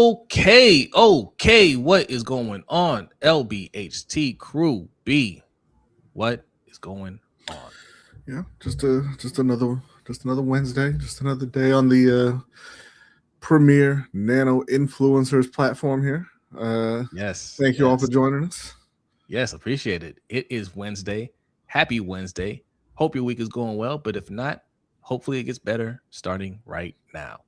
Okay. What is going on? LBHT crew B. What is going on? Yeah, just another Wednesday, just another day on the premier nano influencers platform here. Yes, Thank you all for yes, joining us. yes. Appreciate it. It is Wednesday. Happy Wednesday. Hope your week is going well, but if not, hopefully it gets better starting right now.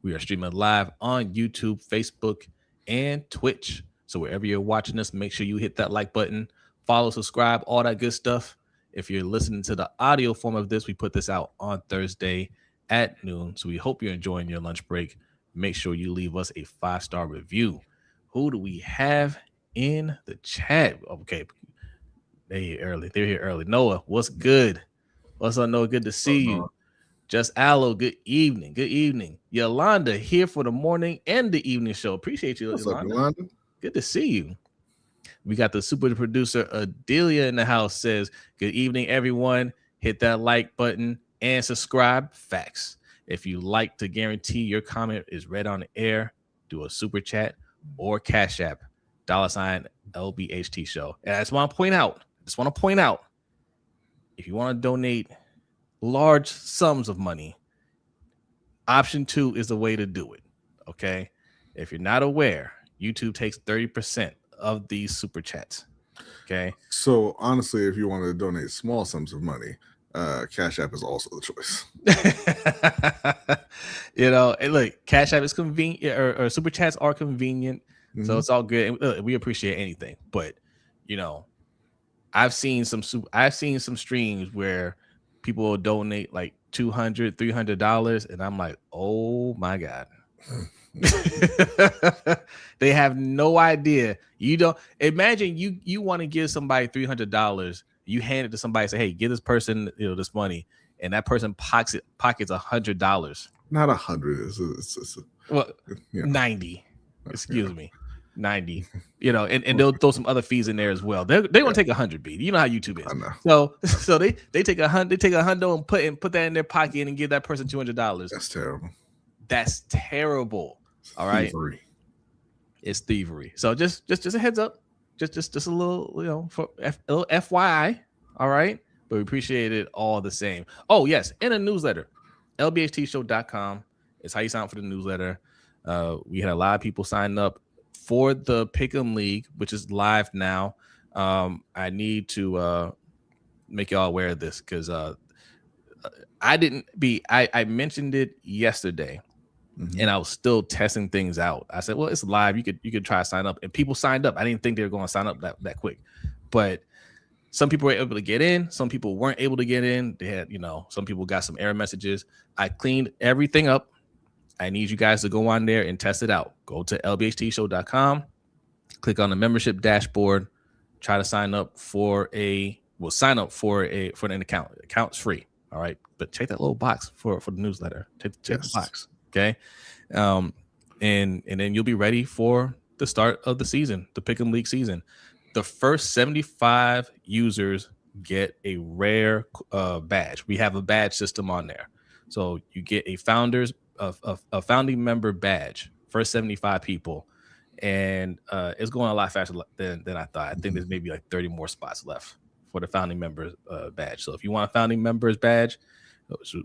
We are streaming live on YouTube, Facebook, and Twitch. So wherever you're watching us, make sure you hit that like button, follow, subscribe, all that good stuff. If you're listening to the audio form of this, we put this out on Thursday at noon. So we hope you're enjoying your lunch break. Make sure you leave us a 5-star review. Who do we have in the chat? Okay, they're here early. They're here early. Noah, what's good? What's up, Noah? Good to see you. Just Aloe, good evening. Good evening. Yolanda here for the morning and the evening show. Appreciate you, What's Yolanda. up, Yolanda? Good to see you. We got the super producer Adelia in the house. Says, good evening, everyone. Hit that like button and subscribe. Facts. If you like to guarantee your comment is read on the air, do a super chat or cash app, $ LBHT show. And I just want to point out, if you want to donate large sums of money, option 2 is the way to do it. Okay. If you're not aware, YouTube takes 30% of these super chats. Okay. So honestly, if you want to donate small sums of money, Cash App is also the choice. And look, Cash App is convenient, or super chats are convenient, so it's all good. And, we appreciate anything, but I've seen some streams where people will donate like $200, $300, and I'm like, oh my god. They have no idea. You don't imagine you want to give somebody $300. You hand it to somebody, say, hey, give this person this money, and that person pockets $100. Not 100. It's Well, 90. Excuse me, 90. And they'll throw some other fees in there as well. They're gonna take 100. B. You know how YouTube is. I know. So they take $100. They take $100 and put that in their pocket and give that person $200. That's terrible. That's terrible. All right. Thievery. It's thievery. So just a heads up, just a little, for a little FYI. All right. But we appreciate it all the same. Oh, yes. In a newsletter, LBHTShow.com is how you sign up for the newsletter. We had a lot of people sign up for the Pick'em League, which is live now. I need to make y'all aware of this because I mentioned it yesterday. And I was still testing things out. I said, well, it's live. You could try to sign up. And people signed up. I didn't think they were going to sign up that quick. But some people were able to get in. Some people weren't able to get in. They had, some people got some error messages. I cleaned everything up. I need you guys to go on there and test it out. Go to LBHTShow.com. Click on the membership dashboard. Try to sign up for an account. The account's free. All right. But check that little box for the newsletter. Check the box. Okay. And then you'll be ready for the start of the season, the Pick'em League season. The first 75 users get a rare badge. We have a badge system on there. So you get a founding member badge, first 75 people. And it's going a lot faster than I thought. I think there's maybe like 30 more spots left for the founding members badge. So if you want a founding members badge,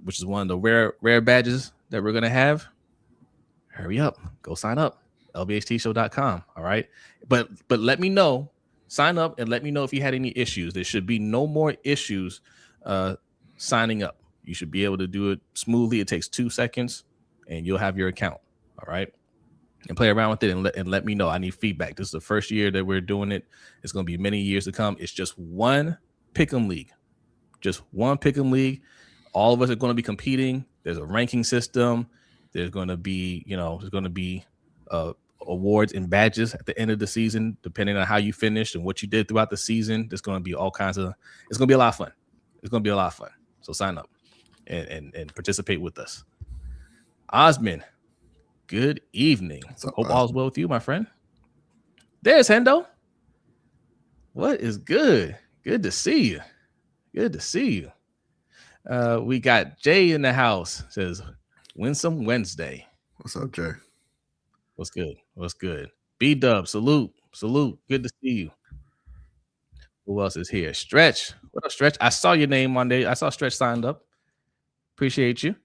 which is one of the rare badges that we're going to have, hurry up, go sign up, LBHTshow.com. All right. But let me know, sign up and let me know if you had any issues. There should be no more issues signing up. You should be able to do it smoothly. It takes 2 seconds and you'll have your account. All right. And play around with it and let me know. I need feedback. This is the first year that we're doing it. It's going to be many years to come. It's just one Pick'em League. Just one Pick'em League. All of us are going to be competing. There's a ranking system. There's going to be, awards and badges at the end of the season, depending on how you finished and what you did throughout the season. There's going to be it's going to be a lot of fun. It's going to be a lot of fun. So sign up and participate with us. Osman, good evening. Hope all's well with you, my friend. There's Hendo. What is good? Good to see you. Good to see you. We got Jay in the house. Says, Winsome Wednesday. What's up, Jay? What's good? What's good? B-Dub, salute. Good to see you. Who else is here? Stretch. What up, Stretch? I saw your name one day. I saw Stretch signed up. Appreciate you.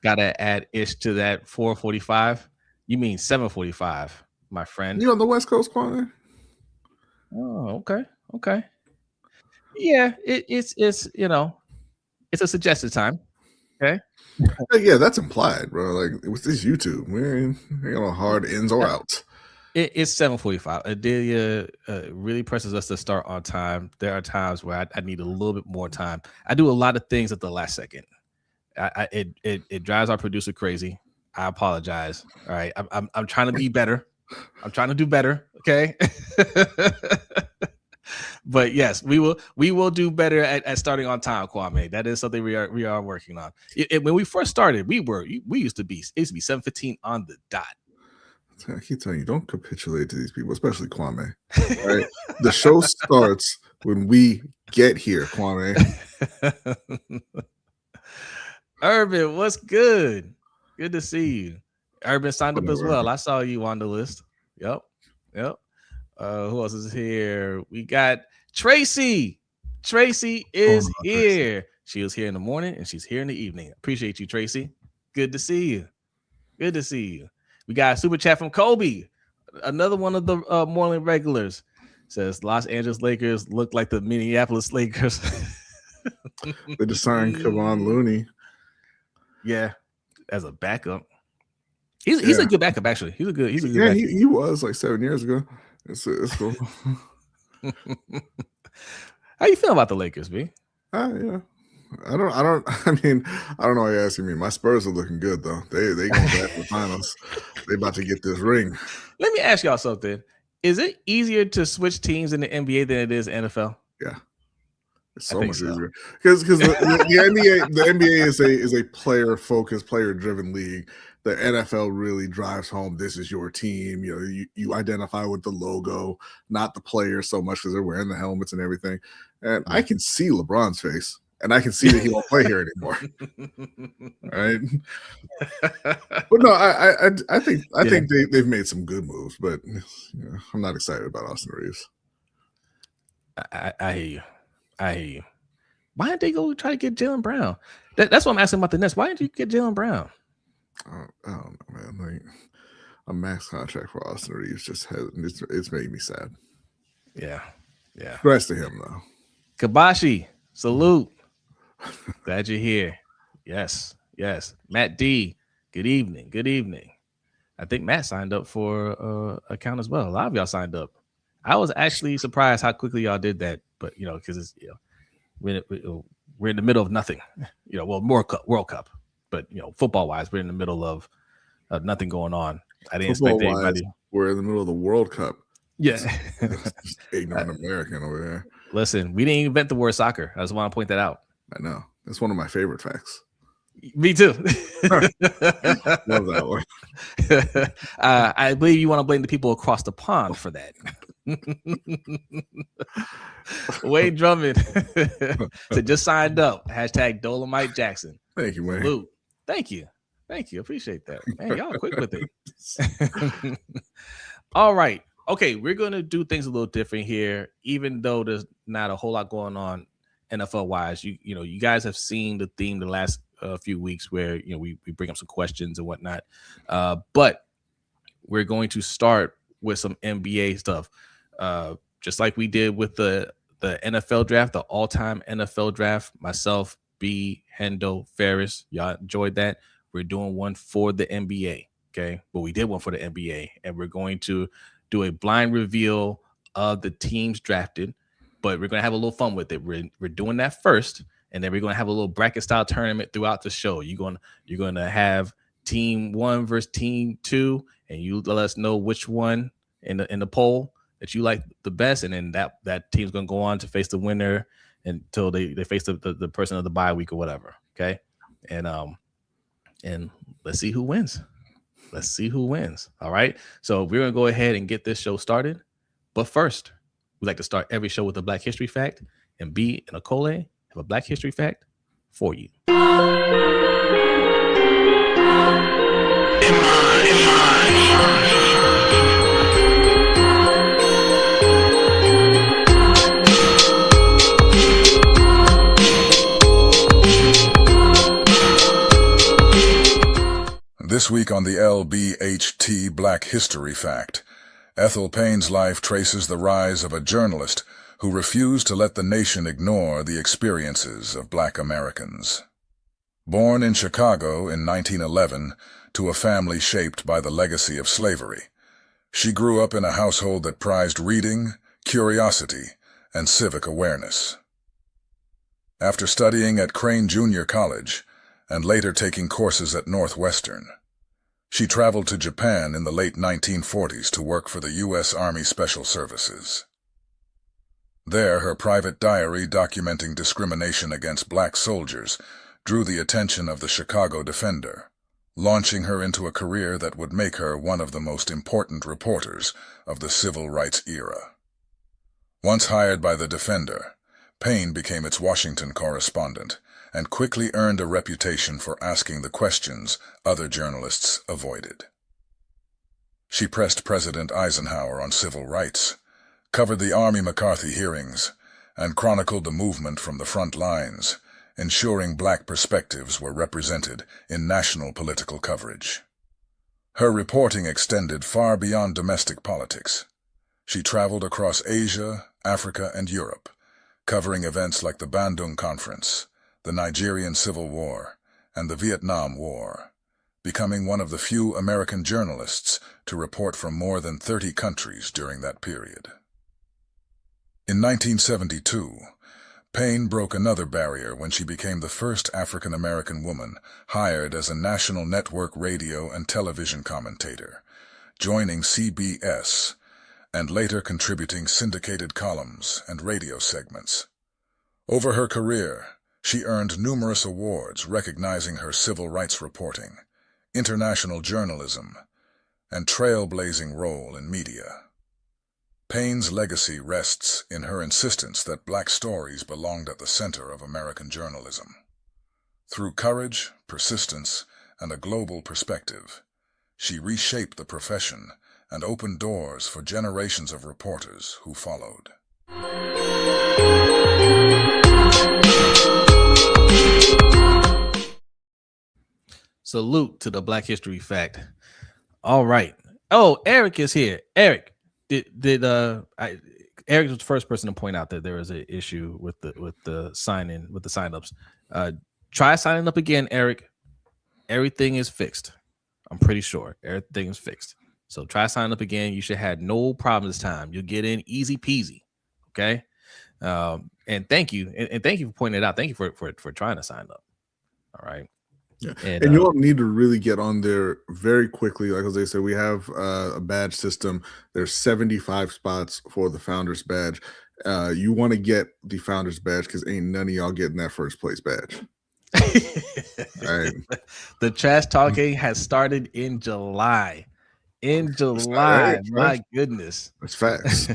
Gotta add ish to that 4:45. You mean 7:45, my friend? You on the West Coast, Kwame? Oh, okay. Yeah, it's it's a suggested time. Okay. Yeah, that's implied, bro. Like with this YouTube, we ain't got no hard ins or outs. It's 7:45. Adelia really presses us to start on time. There are times where I need a little bit more time. I do a lot of things at the last second. It drives our producer crazy. I apologize. All right, I'm trying to be better. I'm trying to do better. Okay. But yes, we will do better at starting on time, Kwame. That is something we are working on. When we first started, we used to be 7:15 on the dot. I keep telling you, don't capitulate to these people, especially Kwame. Right? The show starts when we get here, Kwame. Urban, what's good? Good to see you. Urban signed up as well. I saw you on the list. Yep. Who else is here? We got Tracy. Tracy is here. Tracy. She was here in the morning and she's here in the evening. Appreciate you, Tracy. Good to see you. We got a super chat from Kobe, another one of the morning regulars. Says Los Angeles Lakers look like the Minneapolis Lakers. They just signed Kevon Looney. Yeah, as a backup. He's a good backup, actually. He's a good backup. He was like 7 years ago. It's cool. How you feel about the Lakers, B? Yeah. I don't know why you're asking me. My Spurs are looking good though. They going back to the finals. They about to get this ring. Let me ask y'all something. Is it easier to switch teams in the NBA than it is NFL? Yeah. It's so much easier. Because the NBA is a player focused, player driven league. The NFL really drives home this is your team. You identify with the logo, not the players so much because they're wearing the helmets and everything. And I can see LeBron's face. And I can see that he won't play here anymore. Right? But no, I think they've made some good moves, but I'm not excited about Austin Reeves. I hear you. Why didn't they go try to get Jaylen Brown? That's what I'm asking about the Nets. Why didn't you get Jaylen Brown? I don't know, man. Like a max contract for Austin Reeves it's made me sad. Yeah. Congrats to him though. Kabashi, salute. Glad you're here. Yes. Matt D, good evening. I think Matt signed up for account as well. A lot of y'all signed up. I was actually surprised how quickly y'all did that, but because it's we're in the middle of nothing. More World Cup, but football wise, we're in the middle of nothing going on. I didn't expect anybody. We're in the middle of the World Cup. Yeah, just ignorant American over there. Listen, we didn't invent the word soccer. I just want to point that out. I know. That's one of my favorite facts. Me too. Love that one. I believe you want to blame the people across the pond for that. Wade Drummond just signed up. # Dolomite Jackson. Thank you, Wayne. Salute. Thank you. Appreciate that. Man, y'all quick with it. All right. Okay, we're going to do things a little different here, even though there's not a whole lot going on NFL wise. You guys have seen the theme the last few weeks where we bring up some questions and whatnot, but we're going to start with some NBA stuff, just like we did with the NFL draft, the all-time NFL draft. Myself, B, Hendo, Ferris, y'all enjoyed that. We're doing one for the NBA. Okay, but we did one for the NBA, and we're going to do a blind reveal of the teams drafted. But we're going to have a little fun with it. We're doing that first, and then we're going to have a little bracket style tournament throughout the show. You're going to have team 1 versus team 2, and you let us know which one in the poll that you like the best, and then that team's going to go on to face the winner until they face the person of the bye week or whatever. Okay, and let's see who wins. All right, so we're going to go ahead and get this show started. But first, we like to start every show with a Black History fact, and B and Nicole have a Black History fact for you. In my This week on the LBHT Black History Fact, Ethel Payne's life traces the rise of a journalist who refused to let the nation ignore the experiences of Black Americans. Born in Chicago in 1911 to a family shaped by the legacy of slavery, she grew up in a household that prized reading, curiosity, and civic awareness. After studying at Crane Junior College and later taking courses at Northwestern, she traveled to Japan in the late 1940s to work for the U.S. Army Special Services. There, her private diary documenting discrimination against black soldiers drew the attention of the Chicago Defender, launching her into a career that would make her one of the most important reporters of the civil rights era. Once hired by the Defender, Payne became its Washington correspondent and quickly earned a reputation for asking the questions other journalists avoided. She pressed President Eisenhower on civil rights, covered the Army McCarthy hearings, and chronicled the movement from the front lines, ensuring black perspectives were represented in national political coverage. Her reporting extended far beyond domestic politics. She traveled across Asia, Africa, and Europe, covering events like the Bandung Conference, the Nigerian Civil War, and the Vietnam War, becoming one of the few American journalists to report from more than 30 countries during that period. In 1972, Payne broke another barrier when she became the first African-American woman hired as a national network radio and television commentator, joining CBS and later contributing syndicated columns and radio segments. Over her career, she earned numerous awards recognizing her civil rights reporting, international journalism, and trailblazing role in media. Payne's legacy rests in her insistence that black stories belonged at the center of American journalism. Through courage, persistence, and a global perspective, she reshaped the profession and opened doors for generations of reporters who followed. Salute to the Black History Fact. All right. Oh, Eric is here. Eric, Eric was the first person to point out that there was an issue with the signups. Try signing up again, Eric. Everything is fixed. I'm pretty sure everything is fixed. So try signing up again. You should have no problem this time. You'll get in easy peasy. Okay. And thank you. And thank you for pointing it out. Thank you for trying to sign up. All right. Yeah. And you all need to really get on there very quickly. Like as they said, we have a badge system. There's 75 spots for the Founders Badge. You want to get the Founders Badge because ain't none of y'all getting that first place badge. Right. The trash talking has started in July. In July, right, my goodness. That's facts.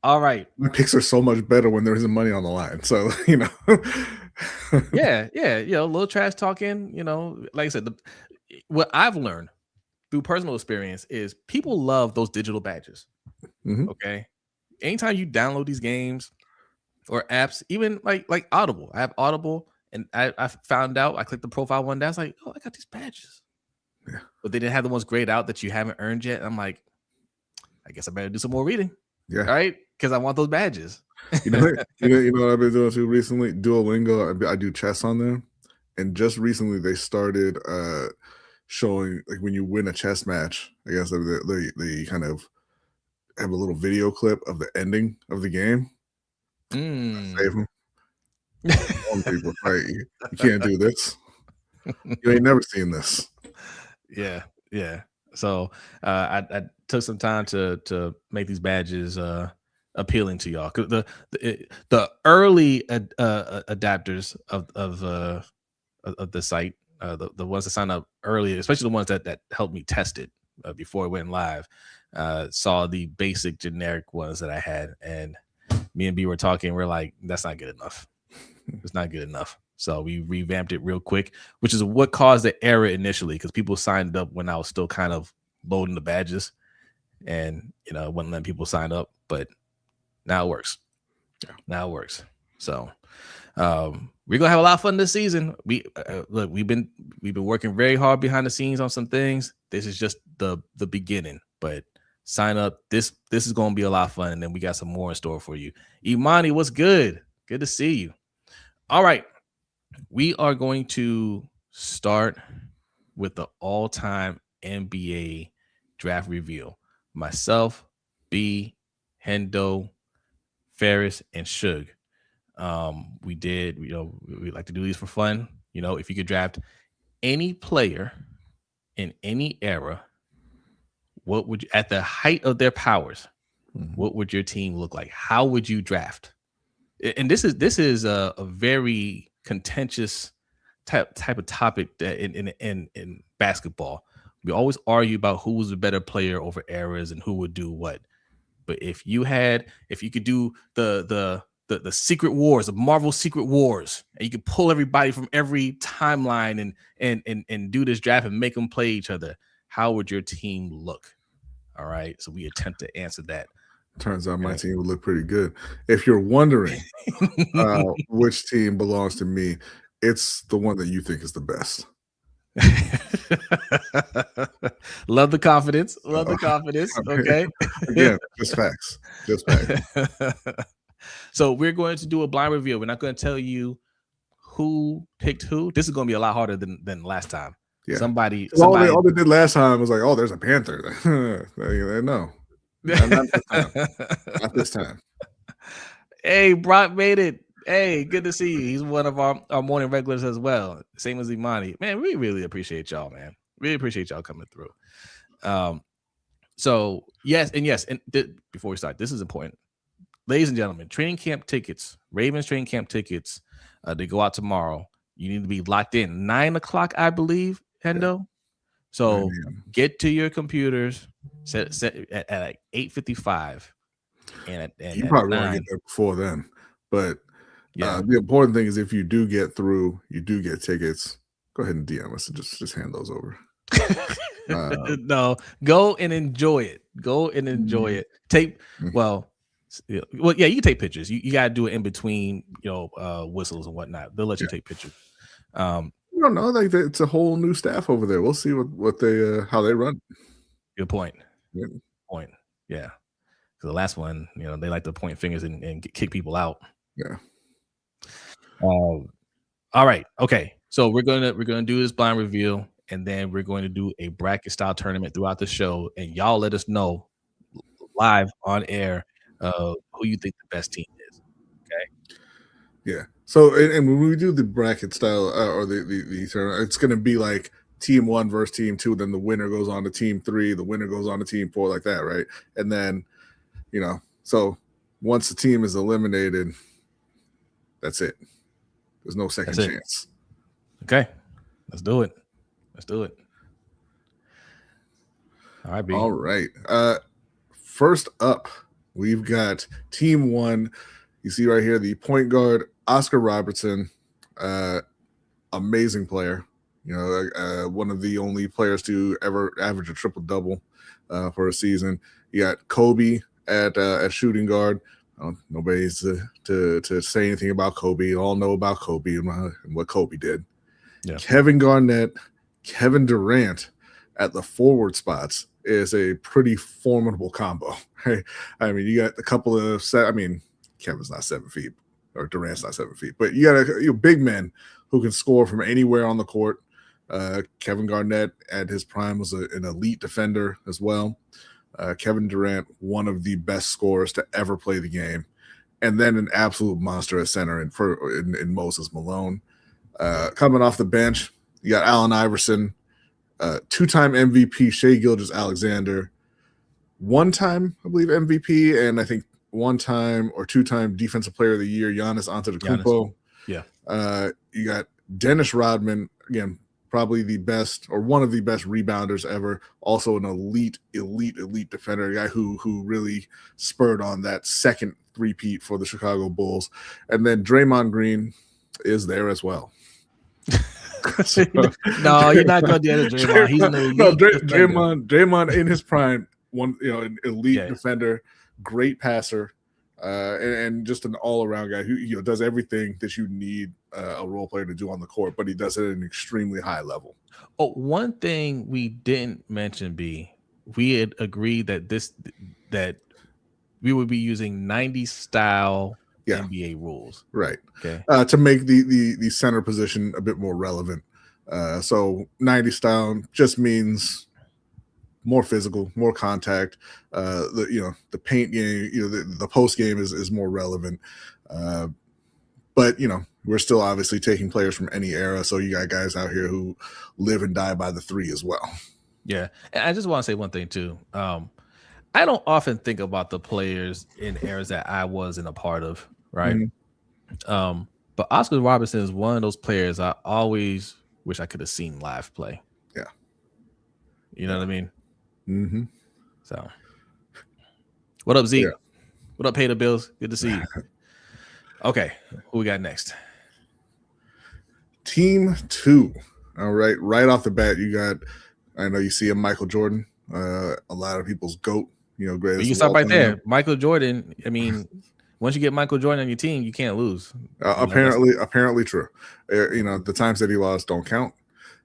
All right. My picks are so much better when there isn't money on the line. So, yeah. A little trash talking, like I said, what I've learned through personal experience is people love those digital badges. Mm-hmm. Okay. Anytime you download these games or apps, even like Audible, I have Audible and I found out, I clicked the profile one day. I was like, oh, I got these badges. Yeah. But they didn't have the ones grayed out that you haven't earned yet. I'm like, I guess I better do some more reading. Yeah. Right. Because I want those badges. You know what I've been doing too recently? Duolingo. I do chess on there. And just recently they started showing, like, when you win a chess match, I guess they kind of have a little video clip of the ending of the game. Save them. People, right? You can't do this. You ain't never seen this. Yeah. So I took some time to make these badges appealing to y'all, because the early adapters of the site, the ones that signed up early, especially the ones that helped me test it before it went live, saw the basic generic ones that I had, and me and B were talking. We're like, that's not good enough. It's not good enough. So we revamped it real quick, which is what caused the error initially, because people signed up when I was still kind of loading the badges, and it wouldn't let people sign up. But now it works. Yeah. Now it works. So we're gonna have a lot of fun this season. Look, we've been working very hard behind the scenes on some things. This is just the beginning, but sign up. This is gonna be a lot of fun, and then we got some more in store for you. Imani, what's good? Good to see you. All right, we are going to start with the all-time NBA draft review. Myself, B, Hendo, Ferris, and Suge. We did, we like to do these for fun. If you could draft any player in any era, what would you, at the height of their powers, what would your team look like? How would you draft? And this is a very contentious type of topic that in basketball. We always argue about who was the better player over eras and who would do what. But if you could do the Secret Wars, the Marvel Secret Wars, and you could pull everybody from every timeline and do this draft and make them play each other, how would your team look? All right, so we attempt to answer that. Turns out my team would look pretty good. If you're wondering which team belongs to me, it's the one that you think is the best. Love the confidence. Okay. Again, just facts. So we're going to do a blind review. We're not going to tell you who picked who. This is going to be a lot harder than last time. Yeah. Somebody all they did last time was like, oh, there's a Panther. No. Not this time. Hey, Brock made it. Hey, good to see you. He's one of our morning regulars as well. Same as Imani. Man, we really appreciate y'all, man. Really appreciate y'all coming through. So yes, and before we start, this is important. Ladies and gentlemen, training camp tickets, Ravens training camp tickets, they go out tomorrow. You need to be locked in 9 o'clock, I believe, Hendo. Yeah. So get to your computers, set at like 8:55. And you probably want to get there before then. But the important thing is if you do get through, you do get tickets, go ahead and DM us and just hand those over. No, go and enjoy it. Tape. Well, you can take pictures. You got to do it in between, whistles and whatnot. They'll let you take pictures. I don't know. Like it's a whole new staff over there. We'll see what they how they run. Good point. Good point. Yeah. Because the last one, they like to point fingers and kick people out. Yeah. All right. Okay. So we're gonna do this blind reveal, and then we're going to do a bracket style tournament throughout the show, and y'all let us know live on air who you think the best team is. Okay. Yeah. So and when we do the bracket style or the tournament, it's going to be like team 1 versus team 2. Then the winner goes on to team 3. The winner goes on to team 4, like that, right? And then, so once the team is eliminated, that's it. There's no second chance. Okay. Let's do it. All right, B. All right. First up, we've got team 1. You see right here, the point guard, Oscar Robertson, amazing player. One of the only players to ever average a triple-double for a season. You got Kobe at shooting guard. Nobody's to say anything about Kobe. You all know about Kobe and what Kobe did. Yeah. Kevin Garnett, Kevin Durant at the forward spots is a pretty formidable combo. Right? I mean, you got a couple of Kevin's not 7 feet, or Durant's not 7 feet, but you got big men who can score from anywhere on the court. Kevin Garnett at his prime was an elite defender as well. Kevin Durant, one of the best scorers to ever play the game, and then an absolute monster at center in Moses Malone. Coming off the bench, you got Allen Iverson, 2-time MVP Shai Gilgeous-Alexander, 1-time, I believe, MVP, and I think 1-time or 2-time Defensive Player of the Year, Giannis Antetokounmpo. Yeah. You got Dennis Rodman, again, probably the best or one of the best rebounders ever. Also an elite defender, a guy who really spurred on that second three-peat for the Chicago Bulls. And then Draymond Green is there as well. So, no, you're not going to do Draymond. He's an elite Draymond in his prime, an elite defender, great passer, and just an all-around guy who does everything that you need a role player to do on the court, but he does it at an extremely high level. Oh, one thing we didn't mention, B, we had agreed that we would be using 90s style NBA rules. Right. Okay. To make the center position a bit more relevant. So 90 style just means more physical, more contact. The paint game, the post game is more relevant. But we're still obviously taking players from any era. So you got guys out here who live and die by the three as well. Yeah. And I just want to say one thing too. I don't often think about the players in eras that I wasn't a part of, right? Mm-hmm. But Oscar Robertson is one of those players I always wish I could have seen live play. Yeah. You know what I mean? Mm-hmm. So, what up, Zeke? Yeah. What up, Pay the Bills? Good to see you. Okay, who we got next? Team 2. All right, right off the bat, I know you see a Michael Jordan, a lot of people's GOAT, greatest. You can stop right there. Michael Jordan, I mean, once you get Michael Jordan on your team, you can't lose. Apparently true. The times that he lost don't count.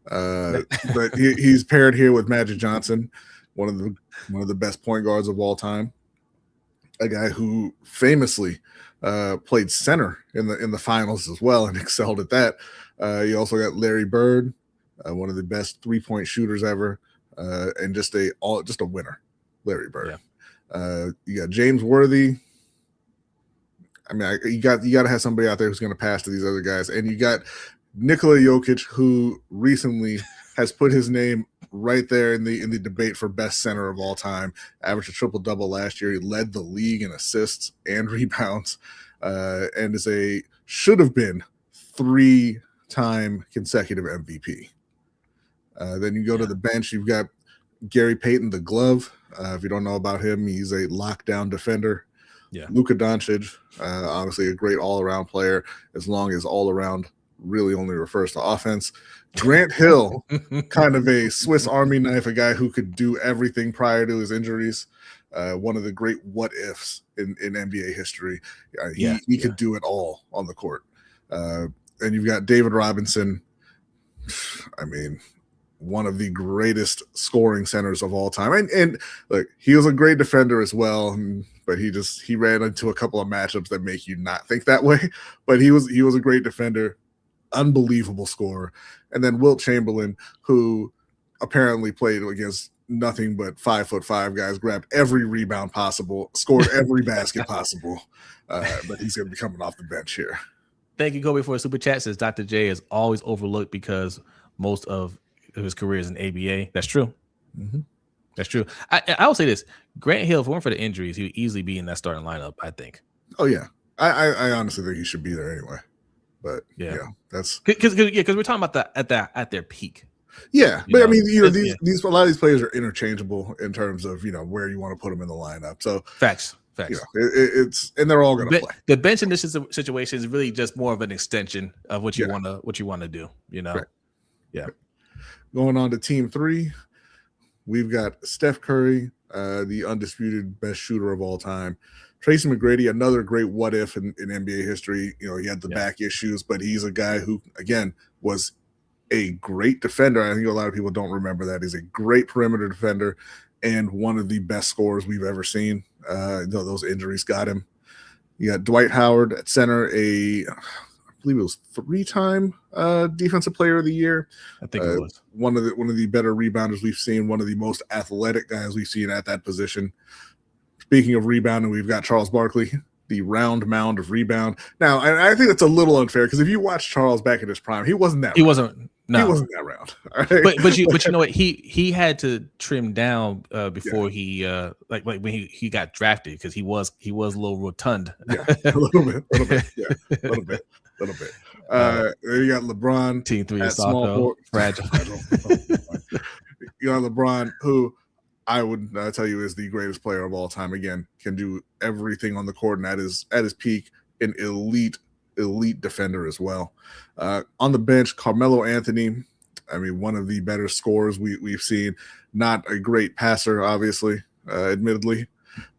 But he's paired here with Magic Johnson, one of the best point guards of all time. A guy who famously played center in the finals as well and excelled at that. You also got Larry Bird, one of the best 3-point shooters ever, and just a winner, Larry Bird. Yeah. You got James Worthy. I mean, you got to have somebody out there who's going to pass to these other guys, and you got Nikola Jokic, who recently has put his name right there in the debate for best center of all time. Averaged a triple-double last year. He led the league in assists and rebounds, and should have been 3-time consecutive MVP. Then you go to the bench. You've got Gary Payton, the glove. If you don't know about him, he's a lockdown defender. Yeah. Luka Doncic, obviously a great all-around player, as long as all-around really only refers to offense. Grant Hill, kind of a Swiss Army knife, a guy who could do everything prior to his injuries. One of the great what-ifs in NBA history. He could do it all on the court. And you've got David Robinson. I mean, one of the greatest scoring centers of all time. And look, he was a great defender as well, but he ran into a couple of matchups that make you not think that way. But he was a great defender, unbelievable scorer. And then Wilt Chamberlain, who apparently played against nothing but 5'5" guys, grabbed every rebound possible, scored every basket possible. But he's going to be coming off the bench here. Thank you, Kobe, for a super chat. Says Dr. J is always overlooked because most of his career is in ABA. That's true. Mm-hmm. That's true. I will say this: Grant Hill, if it weren't for the injuries, he would easily be in that starting lineup, I think. Oh yeah, I honestly think he should be there anyway. But yeah that's because we're talking about at their peak. Yeah, but I mean, these a lot of these players are interchangeable in terms of where you want to put them in the lineup. So facts. It's and they're all going to play. The bench in this situation is really just more of an extension of what you want to do. Right. Yeah. Going on to team 3, we've got Steph Curry, the undisputed best shooter of all time. Tracy McGrady, another great what if in NBA history. He had the back issues, but he's a guy who, again, was a great defender. I think a lot of people don't remember that. He's a great perimeter defender and one of the best scorers we've ever seen. Those injuries got him. You got Dwight Howard at center, I believe it was 3-time defensive player of the year. I think it was one of the better rebounders we've seen, one of the most athletic guys we've seen at that position. Speaking of rebounding, we've got Charles Barkley, the round mound of rebound. Now, I think it's a little unfair because if you watch Charles back in his prime, he wasn't that. He wasn't. No, he wasn't that round. All right? But you know what? He had to trim down before he like when he got drafted because he was a little rotund. Yeah, a little bit. Yeah, a little bit. Then you got LeBron. Team 3 is small, fragile. You got LeBron, who I would tell you is the greatest player of all time. Again, can do everything on the court and at his peak, an elite defender as well. On the bench, Carmelo Anthony. I mean, one of the better scorers we've seen. Not a great passer, obviously, admittedly,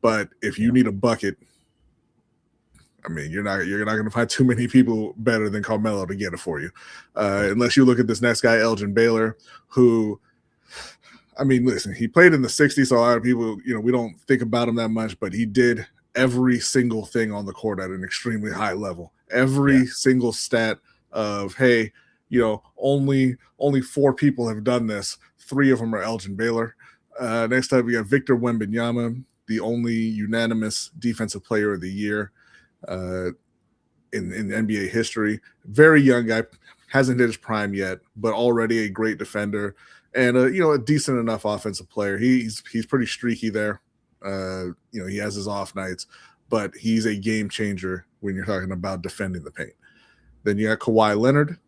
but if you need a bucket, I mean, you're not going to find too many people better than Carmelo to get it for you, unless you look at this next guy, Elgin Baylor, who, I mean, listen, he played in the '60s, so a lot of people, we don't think about him that much, but he did every single thing on the court at an extremely high level. Every single stat of, hey, only 4 people have done this. 3 of them are Elgin Baylor. Next up, we got Victor Wembanyama, the only unanimous Defensive Player of the Year in NBA history. Very young guy, hasn't hit his prime yet, but already a great defender and a decent enough offensive player. He's pretty streaky there. He has his off nights, but he's a game changer when you're talking about defending the paint. Then you got Kawhi Leonard.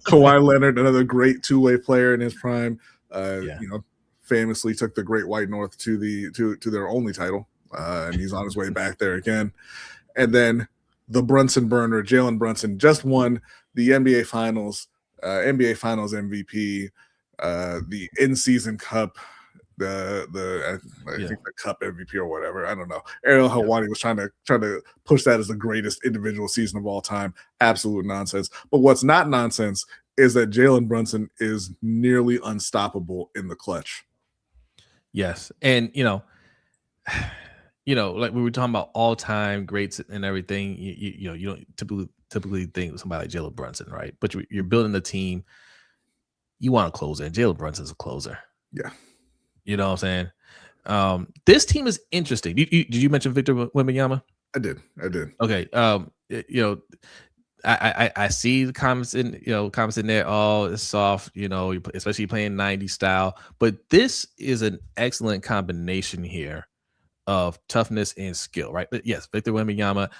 Kawhi Leonard, another great two-way player in his prime. Famously took the Great White North to their only title, and he's on his way back there again. And then the Brunson burner, Jalen Brunson, just won the NBA Finals MVP, the in-season cup, I think the cup MVP or whatever. I don't know. Ariel Helwani was trying to push that as the greatest individual season of all time. Absolute nonsense. But what's not nonsense is that Jalen Brunson is nearly unstoppable in the clutch. Yes, and like we were talking about all-time greats and everything. You don't typically think of somebody like Jalen Brunson, right? But you're building a team. You want a closer, and Jalen Brunson's a closer. Yeah. You know what I'm saying? This team is interesting. Did you mention Victor Wembanyama? I did. Okay. I see the comments in there. Oh, it's soft. Especially playing 90s style. But this is an excellent combination here of toughness and skill, right? But yes, Victor Wembanyama.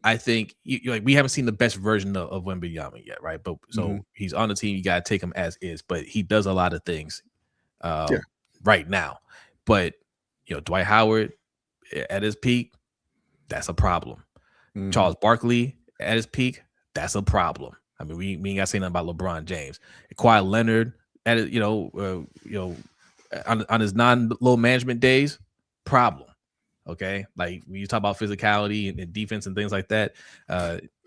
I think we haven't seen the best version of Wembanyama yet, right? But so he's on the team. You got to take him as is. But he does a lot of things. Right now, but Dwight Howard at his peak, that's a problem. Charles Barkley at his peak, that's a problem. I mean, we ain't got to say nothing about LeBron James. Kawhi Leonard at on his non-low management days, problem. Okay, like when you talk about physicality and defense and things like that,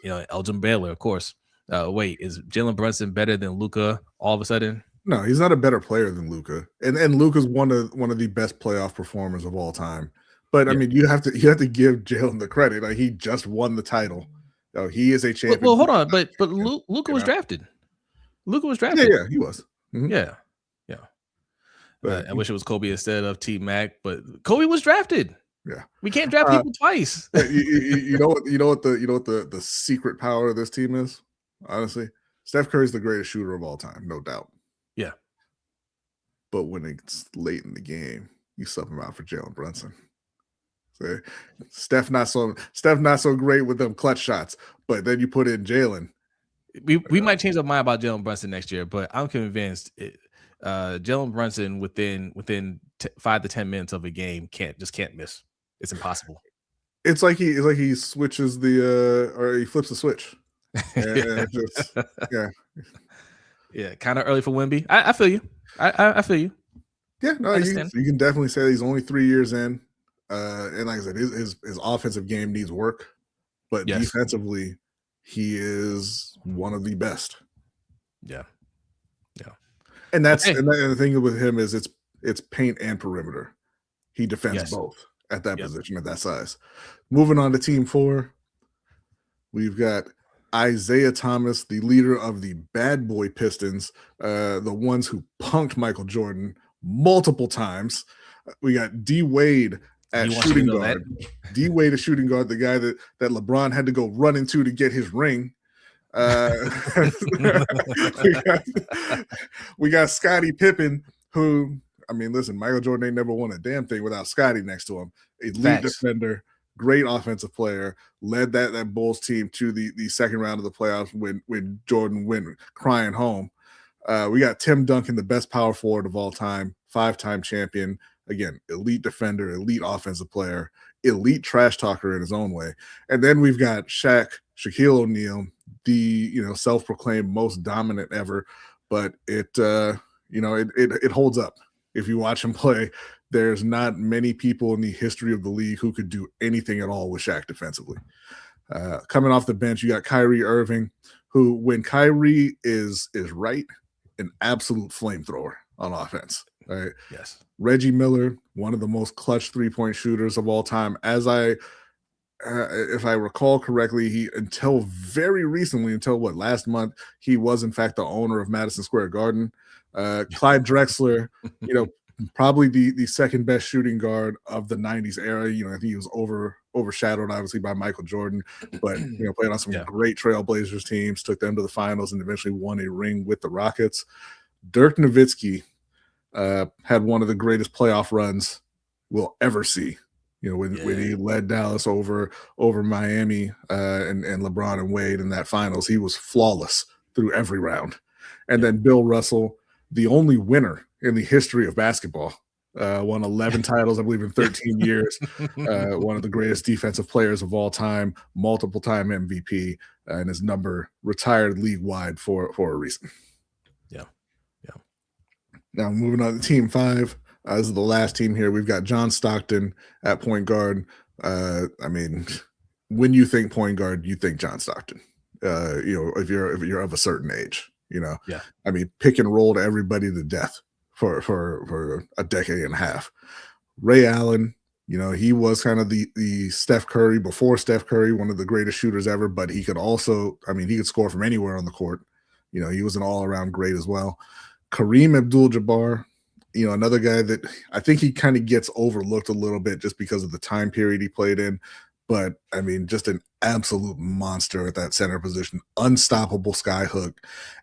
Elgin Baylor, of course. Wait, is Jalen Brunson better than Luka all of a sudden? No, he's not a better player than Luka, and Luka's one of the best playoff performers of all time. But I mean, you have to give Jalen the credit. Like, he just won the title. He is a champion. Well, hold on, but Luka was drafted. Luka was drafted. Yeah, he was. Yeah. But I wish it was Kobe instead of T Mac, but Kobe was drafted. Yeah, we can't draft people twice. You know what the secret power of this team is? Honestly, Steph Curry's the greatest shooter of all time, no doubt. Yeah. But when it's late in the game, you sub him out for Jalen Brunson. So Steph not so great with them clutch shots, but then you put in Jalen. We might change our mind about Jalen Brunson next year, but I'm convinced Jalen Brunson within 5 to 10 minutes of a game can't miss. It's impossible. It's like he switches or he flips the switch. Yeah, kind of early for Wemby. I feel you. I feel you. Yeah, no, you can definitely say he's only 3 years in, and like I said, his offensive game needs work, but defensively, he is one of the best. Yeah. And that's and the thing with him is it's paint and perimeter. He defends both at that position, at that size. Moving on to team 4, we've got Isaiah Thomas, the leader of the bad boy Pistons, the ones who punked Michael Jordan multiple times. We got D Wade at shooting guard. D Wade at shooting guard, the guy that LeBron had to go run into to get his ring. We got Scottie Pippen, who, I mean, listen, Michael Jordan ain't never won a damn thing without Scottie next to him. Elite defender, great offensive player, led that Bulls team to the second round of the playoffs when Jordan went crying home. We got Tim Duncan, the best power forward of all time, 5-time champion. Again, elite defender, elite offensive player, elite trash talker in his own way. And then we've got Shaquille O'Neal, the self-proclaimed most dominant ever, but it holds up. If you watch him play, there's not many people in the history of the league who could do anything at all with Shaq defensively. Coming off the bench, you got Kyrie Irving, who, when Kyrie is right, an absolute flamethrower on offense. Right? Yes. Reggie Miller, one of the most clutch 3-point shooters of all time. As if I recall correctly, he until very recently, until last month, he was in fact the owner of Madison Square Garden. Clyde Drexler, probably the second best shooting guard of the 90s era. I think he was overshadowed obviously by Michael Jordan, but played on some great Trailblazers teams, took them to the finals, and eventually won a ring with the Rockets. Dirk Nowitzki had one of the greatest playoff runs we'll ever see. When he led Dallas over Miami and LeBron and Wade in that finals, he was flawless through every round. And then Bill Russell, the only winner in the history of basketball, won 11 titles, I believe, in 13 years. One of the greatest defensive players of all time, multiple-time MVP, and his number retired league-wide for a reason. Yeah. Now, moving on to Team 5. This is the last team here. We've got John Stockton at point guard. When you think point guard, you think John Stockton. If you're of a certain age, pick and roll to everybody to death for a decade and a half. Ray Allen, he was kind of the Steph Curry before Steph Curry, one of the greatest shooters ever, but he could also, he could score from anywhere on the court. He was an all-around great as well. Kareem Abdul-Jabbar, another guy that I think he kind of gets overlooked a little bit just because of the time period he played in. But, just an absolute monster at that center position, unstoppable skyhook,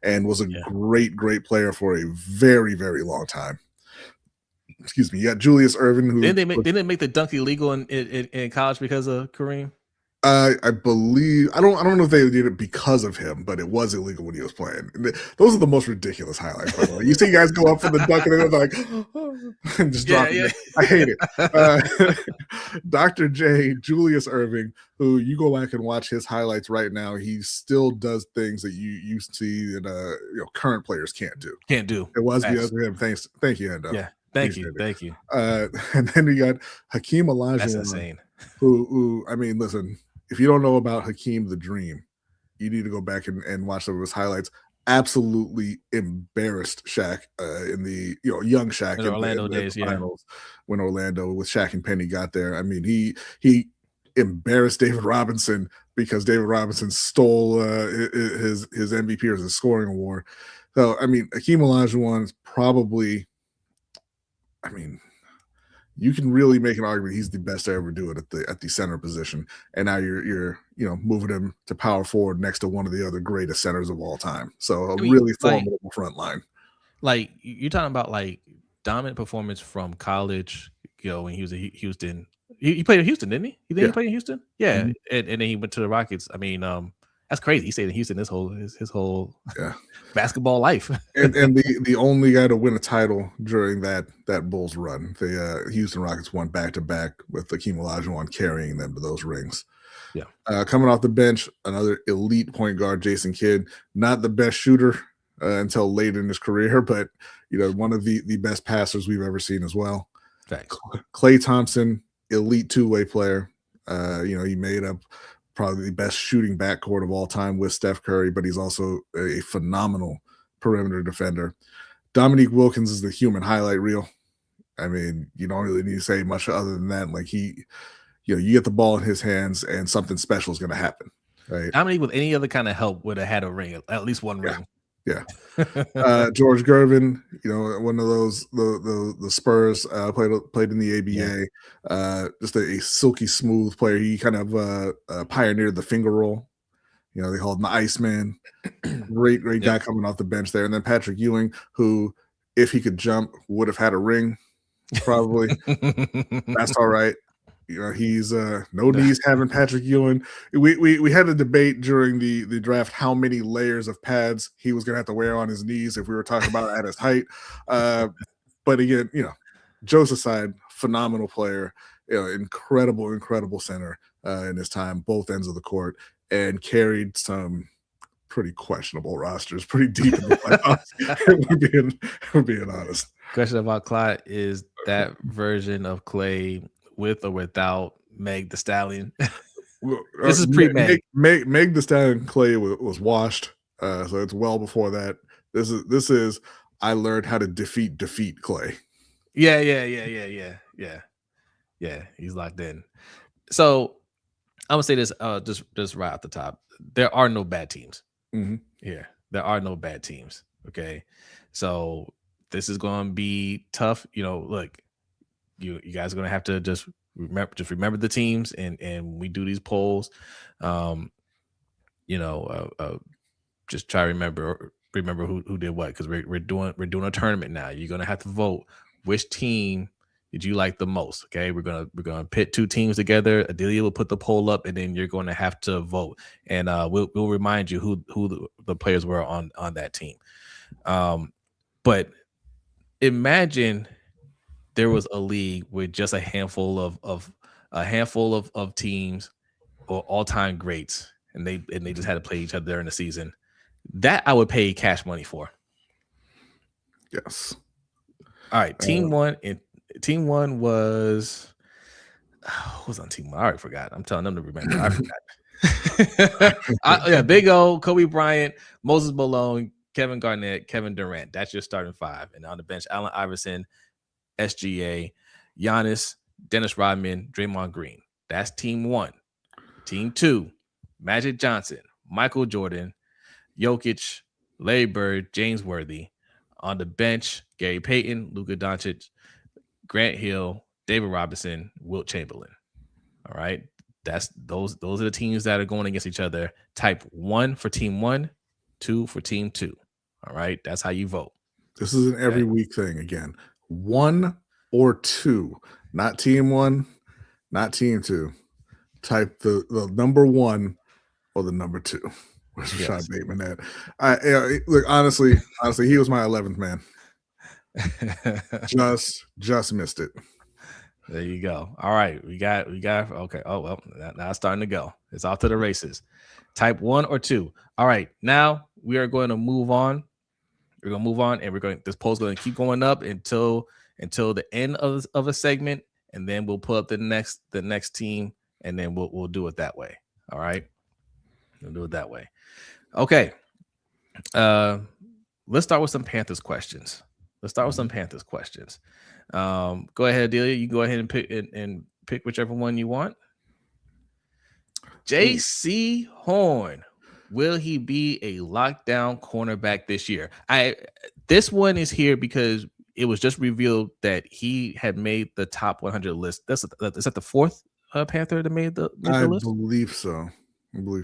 and was a great, great player for a very, very long time. Excuse me. You got Julius Erving. Who didn't they make the dunk illegal in college because of Kareem? I believe I don't know if they did it because of him, but it was illegal when he was playing. Those are the most ridiculous highlights. By the way, you see guys go up for the dunk and they're like, and just drop it. I hate it. Dr. J, Julius Erving, who you go back and watch his highlights right now, he still does things that you used to see that current players can't do. It was because of him. Thank you, Endo. Yeah, thank you. And then we got Hakeem Olajuwon. That's insane. Who listen. If you don't know about Hakeem the Dream, you need to go back and watch some of his highlights. Absolutely embarrassed Shaq in the young Shaq in Orlando days, finals when Orlando with Shaq and Penny got there. He embarrassed David Robinson because David Robinson stole his MVP or his scoring award. So Hakeem Olajuwon is probably, you can really make an argument he's the best to ever do it at the center position, and now you're moving him to power forward next to one of the other greatest centers of all time. So a really formidable front line. Like you're talking about dominant performance from college. When he was at Houston, he played in Houston, didn't he? He played in Houston. Yeah, and then he went to the Rockets. That's crazy. He stayed in Houston his whole basketball life. and the only guy to win a title during that Bulls run. The Houston Rockets won back-to-back with Hakeem Olajuwon carrying them to those rings. Yeah. Coming off the bench, another elite point guard, Jason Kidd. Not the best shooter until late in his career, but one of the best passers we've ever seen as well. Thanks. Klay Thompson, elite two-way player. He made up probably the best shooting backcourt of all time with Steph Curry, but he's also a phenomenal perimeter defender. Dominique Wilkins is the human highlight reel. You don't really need to say much other than that. You get the ball in his hands and something special is going to happen. Right? Dominique, with any other kind of help, would have had a ring, at least one ring. Yeah. George Gervin, one of those the Spurs played in the ABA. Yeah. Just a silky smooth player. He kind of pioneered the finger roll. They called him the Iceman. Great guy coming off the bench there. And then Patrick Ewing, who, if he could jump, would have had a ring. Probably. That's all right. He's no knees having Patrick Ewing. We had a debate during the draft how many layers of pads he was going to have to wear on his knees if we were talking about at his height. But again, jokes aside, phenomenal player, incredible center in his time, both ends of the court, and carried some pretty questionable rosters, pretty deep in the playoffs. We're being honest. Question about Clyde is that version of Clay with or without Meg the Stallion? This is pre-Meg. Meg the Stallion Clay was washed, so it's well before that. This is I learned how to defeat Clay. Yeah. He's locked in. So I'm gonna say this just right off the top. There are no bad teams. Mm-hmm. Yeah, there are no bad teams. Okay, so this is going to be tough. Look, you guys are going to have to just remember the teams, and we do these polls. Just try to remember who did what, because we're doing a tournament now. You're going to have to vote which team did you like the most. Okay, we're gonna pit two teams together. Adelia will put the poll up, and then you're going to have to vote, and we'll remind you who the players were on that team. But imagine there was a league with just a handful of teams or all-time greats, and they just had to play each other during the season. That I would pay cash money for. Yes. All right, team one was who was on team one? I already forgot. I'm telling them to remember. I forgot. Big O, Kobe Bryant, Moses Malone, Kevin Garnett, Kevin Durant. That's your starting five. And on the bench, Allen Iverson, SGA, Giannis, Dennis Rodman, Draymond Green. That's team one. Team two, Magic Johnson, Michael Jordan, Jokic, Larry Bird, James Worthy. On the bench, Gary Payton, Luka Doncic, Grant Hill, David Robinson, Wilt Chamberlain. All right. Those are the teams that are going against each other. Type 1 for team 1, 2 for team 2. All right. That's how you vote. This is an every week thing again. 1 or 2, not team 1, not team 2. Type the number 1 or the number 2. Where's Rashad Bateman at? Look, honestly, he was my 11th man. Just missed it. There you go. All right, we got. Okay. Oh well, now it's starting to go. It's off to the races. Type 1 or 2. All right, now we are going to move on. We're gonna move on, and this poll's going to keep going up until the end of a segment, and then we'll pull up the next team, and then we'll do it that way. All right, we'll do it that way. Okay. Let's start with some Panthers questions. Go ahead, Adelia. You can go ahead and pick whichever one you want. J.C. Horn. Will he be a lockdown cornerback this year? This one is here because it was just revealed that he had made the top 100 list. Is that the fourth Panther that made the list? I believe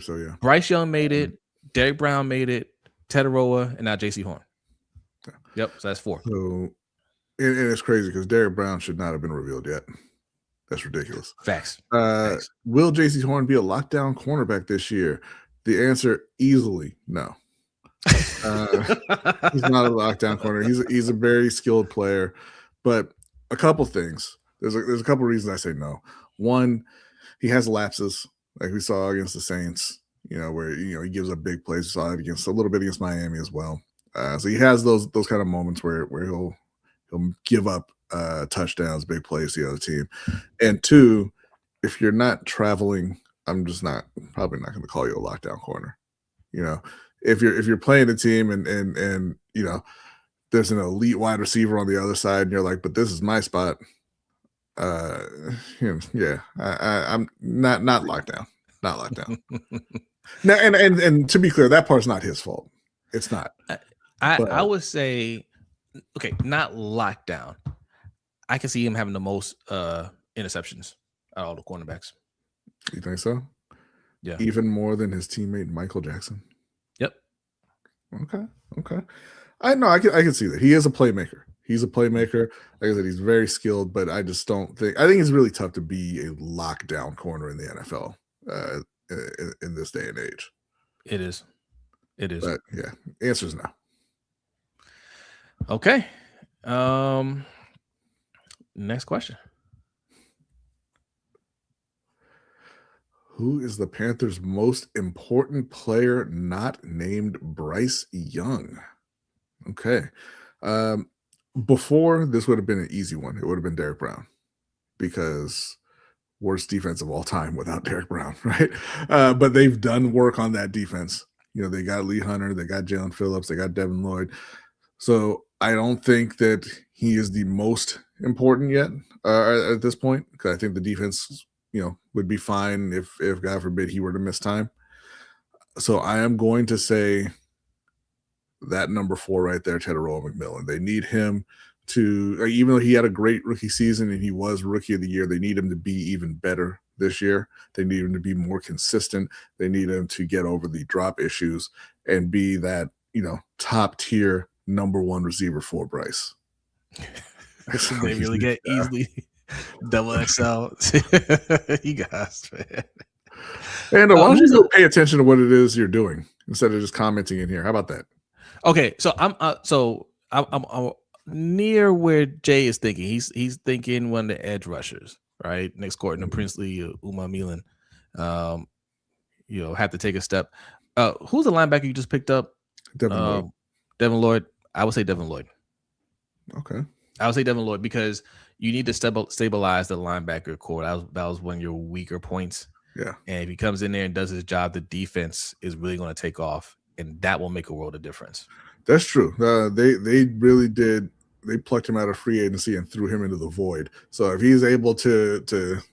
so, yeah. Bryce Young made it. Derek Brown made it. Tetaroa, and now J.C. Horn. Yep, so that's 4. So, and it's crazy because Derek Brown should not have been revealed yet. That's ridiculous. Facts. Will J.C. Horn be a lockdown cornerback this year? The answer, easily no. He's not a lockdown corner. He's a very skilled player, but a couple things. There's a couple reasons I say no. One, he has lapses, like we saw against the Saints. Where he gives up big plays. We saw it a little bit against Miami as well. So he has those kind of moments where he'll give up touchdowns, big plays to the other team. And 2, if you're not traveling, I'm just probably not going to call you a lockdown corner. If you're playing a team and there's an elite wide receiver on the other side, and you're like, but this is my spot. I'm not locked down. Not locked down. Now, and to be clear, that part's not his fault. It's not. I would say, okay, not locked down. I can see him having the most interceptions out of all the cornerbacks. You think so? Yeah. Even more than his teammate Michael Jackson. Yep. Okay. I know. I can see that he is a playmaker. He's a playmaker. Like I said, he's very skilled, but I just don't think. I think it's really tough to be a lockdown corner in the NFL in this day and age. It is. But yeah, answer is no. Okay. Next question. Who is the Panthers' most important player not named Bryce Young? Okay. Before, this would have been an easy one. It would have been Derek Brown because worst defense of all time without Derek Brown, right? But they've done work on that defense. They got Lee Hunter, they got Jalen Phillips, they got Devin Lloyd. So I don't think that he is the most important yet at this point, because I think the defense, would be fine if God forbid he were to miss time. So I am going to say that number 4 right there, Teteroa McMillan. They need him to, even though he had a great rookie season and he was rookie of the year, they need him to be even better this year. They need him to be more consistent. They need him to get over the drop issues and be that, top tier number 1 receiver for Bryce. They really get easily double XL. You guys, man. And why don't you go pay attention to what it is you're doing instead of just commenting in here? How about that? Okay, so I'm near where Jay is thinking. He's thinking one of the edge rushers, right? Next Courtney Princely, Uma Milan. Have to take a step. Who's the linebacker you just picked up? Devin Lloyd. Devin Lloyd. I would say Devin Lloyd. Okay. I would say Devin Lloyd because you need to stabilize the linebacker core. That was one of your weaker points. Yeah. And if he comes in there and does his job, the defense is really going to take off, and that will make a world of difference. That's true. They really did. They plucked him out of free agency and threw him into the void. So if he's able to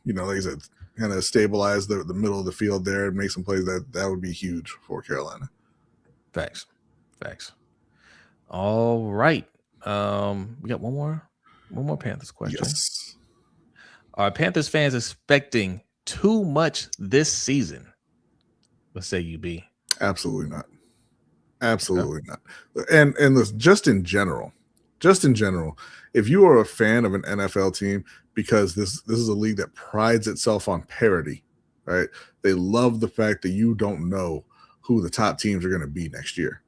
like I said, kind of stabilize the middle of the field there and make some plays, that would be huge for Carolina. Facts. All right. We got one more Panthers question. Yes. Are Panthers fans expecting too much this season? Let's say you be. Absolutely not. Absolutely not. And listen, just in general, if you are a fan of an NFL team, because this is a league that prides itself on parity, right? They love the fact that you don't know who the top teams are going to be next year.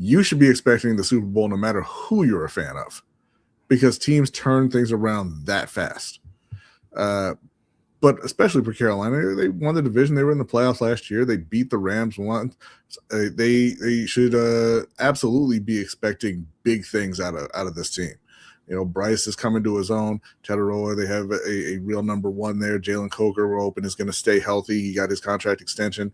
You should be expecting the Super Bowl no matter who you're a fan of, because teams turn things around that fast. But especially for Carolina, they won the division. They were in the playoffs last year. They beat the Rams once. They should absolutely be expecting big things out of this team. Bryce is coming to his own. Teteroa, they have a real number 1 there. Jalen Coker, we're hoping, is going to stay healthy. He got his contract extension.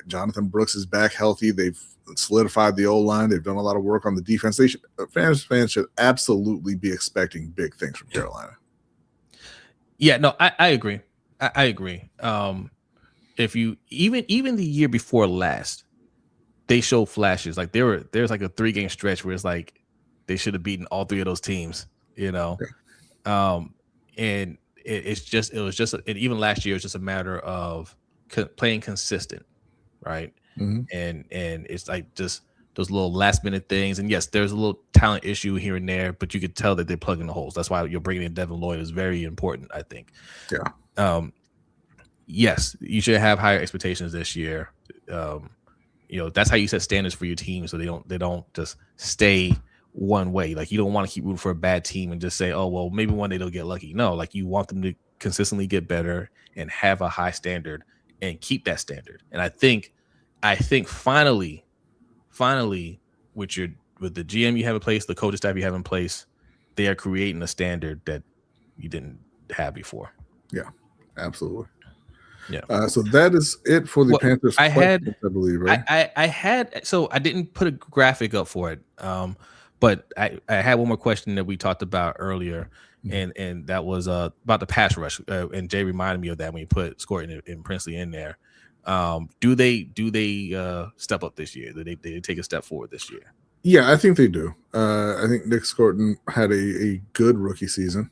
Jonathan Brooks is back healthy. They've solidified the O-line. They've done a lot of work on the defense. Fans should absolutely be expecting big things from Carolina. Yeah, no, I agree. I agree. If you even the year before last, they showed flashes. Like there's like a 3-game stretch where it's like they should have beaten all 3 of those teams. And it was just and even last year it was just a matter of playing consistent, right? Mm-hmm. And it's like just those little last minute things. And yes, there's a little talent issue here and there, but you could tell that they're plugging the holes. That's why you're bringing in Devin Lloyd is very important, I think. Yeah. Yes, you should have higher expectations this year. That's how you set standards for your team, so they don't just stay one way. Like, you don't want to keep rooting for a bad team and just say, oh, well, maybe one day they'll get lucky. No, like, you want them to consistently get better and have a high standard and keep that standard. And I think finally with the GM you have in place, the coaching staff you have in place, they are creating a standard that you didn't have before. Yeah, absolutely. Yeah. So that is it for the Panthers. I believe, right? I had, so I didn't put a graphic up for it. But I had one more question that we talked about earlier, and that was about the pass rush. And Jay reminded me of that when you put Scorton and Princely in there. Do they step up this year? Do they take a step forward this year? Yeah, I think they do. I think Nick Scorton had a good rookie season,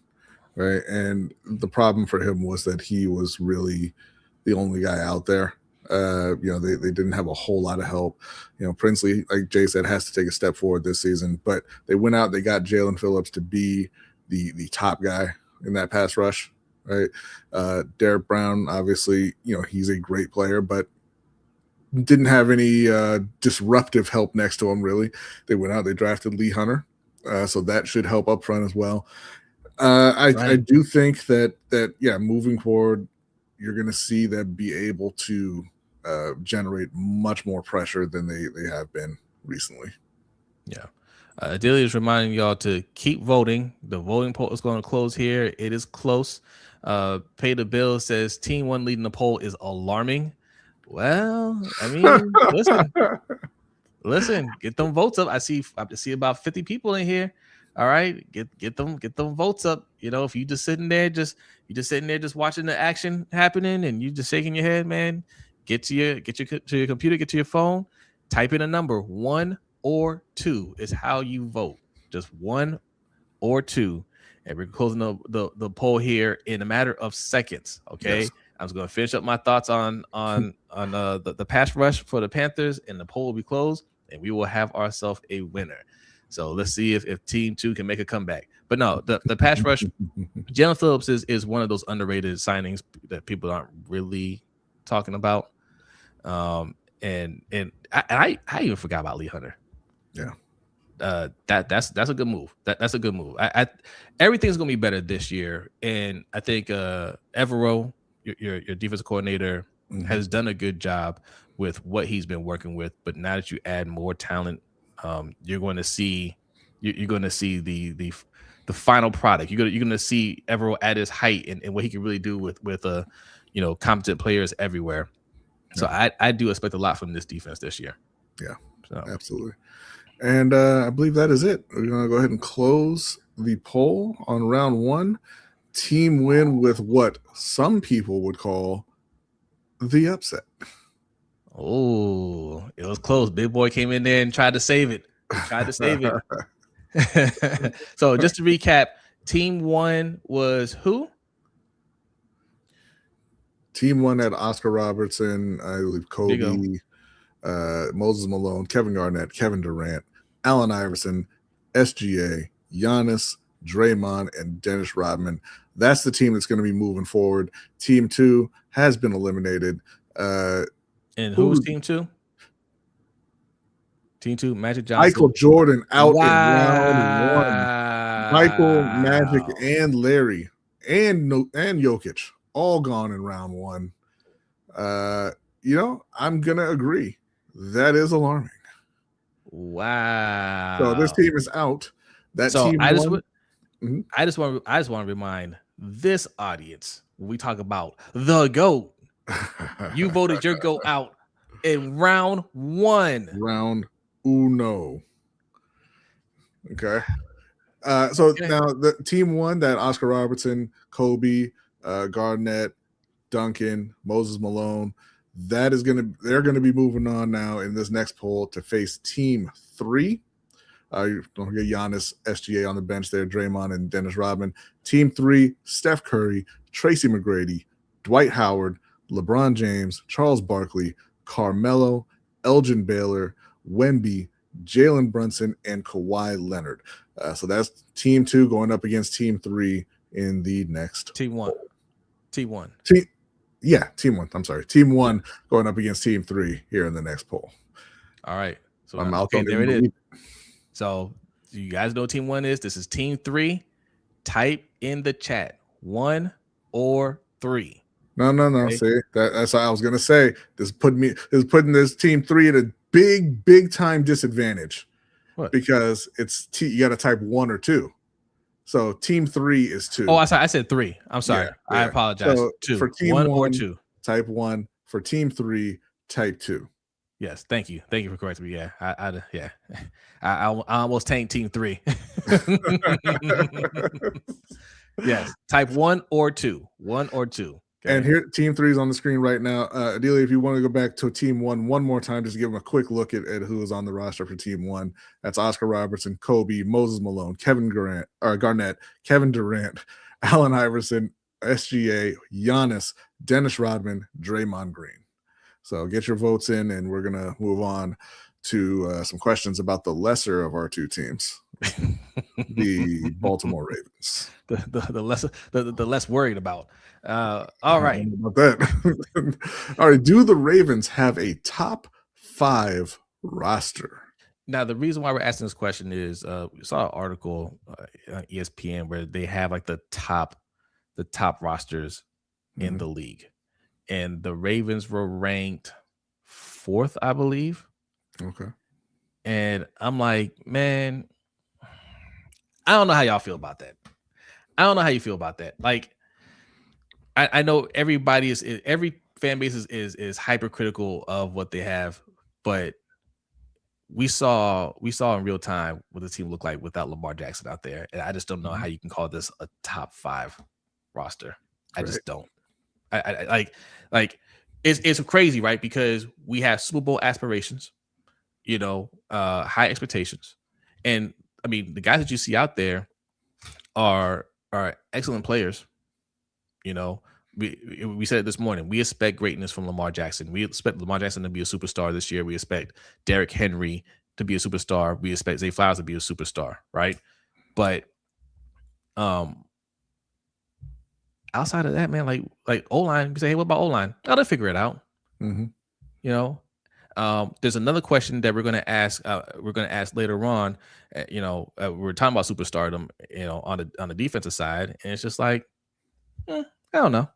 right? And the problem for him was that he was really the only guy out there. They didn't have a whole lot of help. Princely, like Jay said, has to take a step forward this season. But they went out, they got Jalen Phillips to be the top guy in that pass rush, right? Derek Brown, obviously, he's a great player, but didn't have any disruptive help next to him, really. They went out, they drafted Lee Hunter, so that should help up front as well. I do think that moving forward, you're going to see them be able to generate much more pressure than they have been recently. Yeah. Adelia is reminding y'all to keep voting. The voting poll is going to close here. It is close. Pay the Bill says Team 1 leading the poll is alarming. Well, I mean, listen, get them votes up. I see about 50 people in here. All right, get them votes up. You know, if you just sitting there, just watching the action happening, and you just shaking your head, man. Get to your computer, get to your phone, type in a number. 1 or 2 is how you vote. Just 1 or 2, and we're closing the poll here in a matter of seconds. Okay, yes. I'm just going to finish up my thoughts on the pass rush for the Panthers, and the poll will be closed, and we will have ourselves a winner. So let's see if Team 2 can make a comeback. But no, the pass rush, Jalen Phillips is one of those underrated signings that people aren't really talking about. And I even forgot about Lee Hunter. Yeah. That's a good move. That's a good move. Everything's gonna be better this year, and I think Evero, your defensive coordinator, has done a good job with what he's been working with. But now that you add more talent, you're going to see the final product. You're going to see Evero at his height and what he can really do with competent players everywhere. So I do expect a lot from this defense this year. Yeah, so. Absolutely. And I believe that is it. We're going to go ahead and close the poll on round 1. Team win with what some people would call the upset. Oh, it was close. Big boy came in there and tried to save it. So just to recap, Team 1 was who? Team 1 had Oscar Robertson, I believe Kobe, Moses Malone, Kevin Garnett, Kevin Durant, Allen Iverson, SGA, Giannis, Draymond, and Dennis Rodman. That's the team that's going to be moving forward. Team 2 has been eliminated. And who's Team 2? Team 2, Magic Johnson. Michael Jordan out in round 1. Michael, Magic, and Larry, and Jokic, all gone in round 1. I'm going to agree. That is alarming. Wow. So this team is out. I just want to remind this audience, when we talk about the GOAT, you voted your GOAT out in round 1. Round uno. Okay. Now the team 1, that Oscar Robertson, Kobe, Garnett, Duncan, Moses Malone, they're going to be moving on now in this next poll to face Team 3. Don't forget Giannis, SGA on the bench there, Draymond and Dennis Rodman. Team 3, Steph Curry, Tracy McGrady, Dwight Howard, LeBron James, Charles Barkley, Carmelo, Elgin Baylor, Wemby, Jalen Brunson, and Kawhi Leonard. So that's Team 2 going up against Team 3 in the next Team 1. Team 1. Team 1. I'm sorry. Team 1 going up against Team 3 here in the next poll. All right. So I'm out there it is. So you guys know what Team 1 is. This is Team 3. Type in the chat 1 or 3. No. Okay. See, that's what I was gonna say. This is putting this Team 3 at a big time disadvantage. What? Because you got to type 1 or 2. So Team 3 is 2. Oh, I said 3. I'm sorry. Yeah. I apologize. So 2. For Team 1 or 2. Type 1. For Team 3, type 2. Yes, thank you for correcting me. Yeah, I almost tanked Team 3. Yes, type 1 or 2. 1 or 2. Okay. And here, Team 3 is on the screen right now. Adelia, if you want to go back to Team 1 one more time, just give them a quick look at who is on the roster for Team 1. That's Oscar Robertson, Kobe, Moses Malone, Kevin Garnett, Kevin Durant, Allen Iverson, SGA, Giannis, Dennis Rodman, Draymond Green. So get your votes in, and we're going to move on to some questions about the lesser of our two teams, the Baltimore Ravens. The less worried about. All right. About that. All right. Do the Ravens have a top 5 roster? Now, the reason why we're asking this question is we saw an article on ESPN where they have like the top rosters in the league, and the Ravens were ranked 4th, I believe. Okay. And I'm like, man, I don't know how y'all feel about that. I don't know how you feel about that. Like, I know every fan base is hypercritical of what they have, but we saw in real time what the team looked like without Lamar Jackson out there, and I just don't know how you can call this a top 5 roster. I just don't. I like it's crazy, right? Because we have Super Bowl aspirations, high expectations, and I mean the guys that you see out there are excellent players. We said it this morning. We expect greatness from Lamar Jackson. We expect Lamar Jackson to be a superstar this year. We expect Derrick Henry to be a superstar. We expect Zay Flowers to be a superstar, right? But outside of that, man, like O-line, you say, hey, what about O-line? Oh, they'll figure it out. There's another question that we're going to ask. Later on. We're talking about superstardom, on the defensive side, and it's just like, I don't know,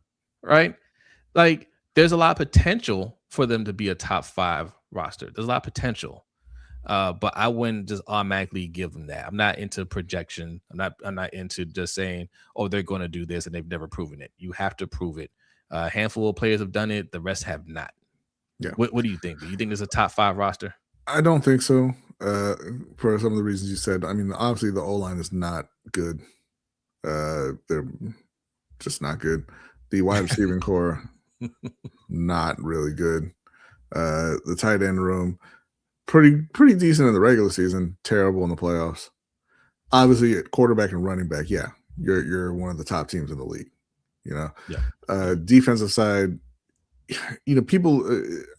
right? Like, there's a lot of potential for them to be a top 5 roster. There's a lot of potential, but I wouldn't just automatically give them that. I'm not into projection. I'm not into just saying, oh, they're going to do this and they've never proven it. You have to prove it. A handful of players have done it. The rest have not. Yeah. What do you think? Do you think it's a top 5 roster? I don't think so. For some of the reasons you said. I mean, obviously the O-line is not good. They're just not good. The wide receiving core, not really good. The tight end room, pretty decent in the regular season, terrible in the playoffs. Obviously, at quarterback and running back, yeah, you're one of the top teams in the league. Defensive side, people,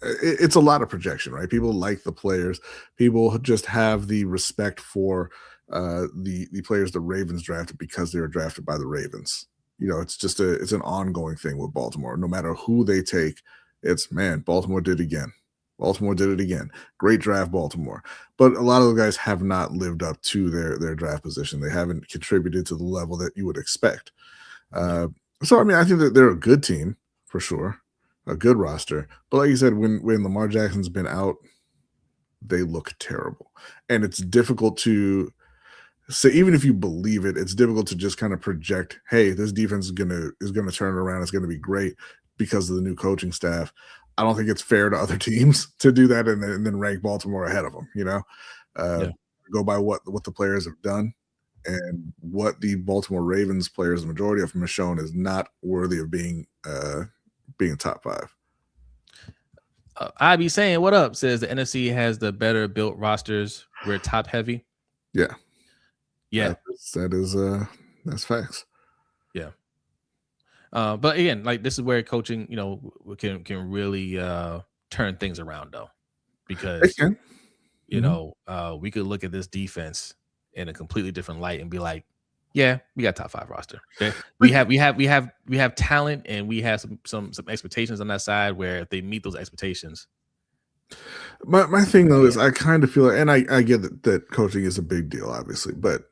it's a lot of projection, right? People like the players. People just have the respect for the players the Ravens drafted because they were drafted by the Ravens. It's an ongoing thing with Baltimore. No matter who they take, Baltimore did it again. Baltimore did it again. Great draft, Baltimore. But a lot of the guys have not lived up to their draft position. They haven't contributed to the level that you would expect. So, I mean, I think that they're a good team for sure, a good roster. But like you said, when Lamar Jackson's been out, they look terrible. And it's difficult to say, even if you believe it, it's difficult to just kind of project, hey, this defense is gonna turn it around. It's gonna be great because of the new coaching staff. I don't think it's fair to other teams to do that and then rank Baltimore ahead of them. Go by what the players have done, and what the Baltimore Ravens players, the majority of them, have shown is not worthy of being top 5. I be saying, what up? Says the NFC has the better built rosters. We're top heavy. Yeah. That's facts. Yeah. But again, like, this is where coaching, can really turn things around, though, because we could look at this defense in a completely different light and be like, yeah, we got top 5 roster. We have talent, and we have some expectations on that side where if they meet those expectations. My thing though is I kind of feel like, and I get that coaching is a big deal, obviously, but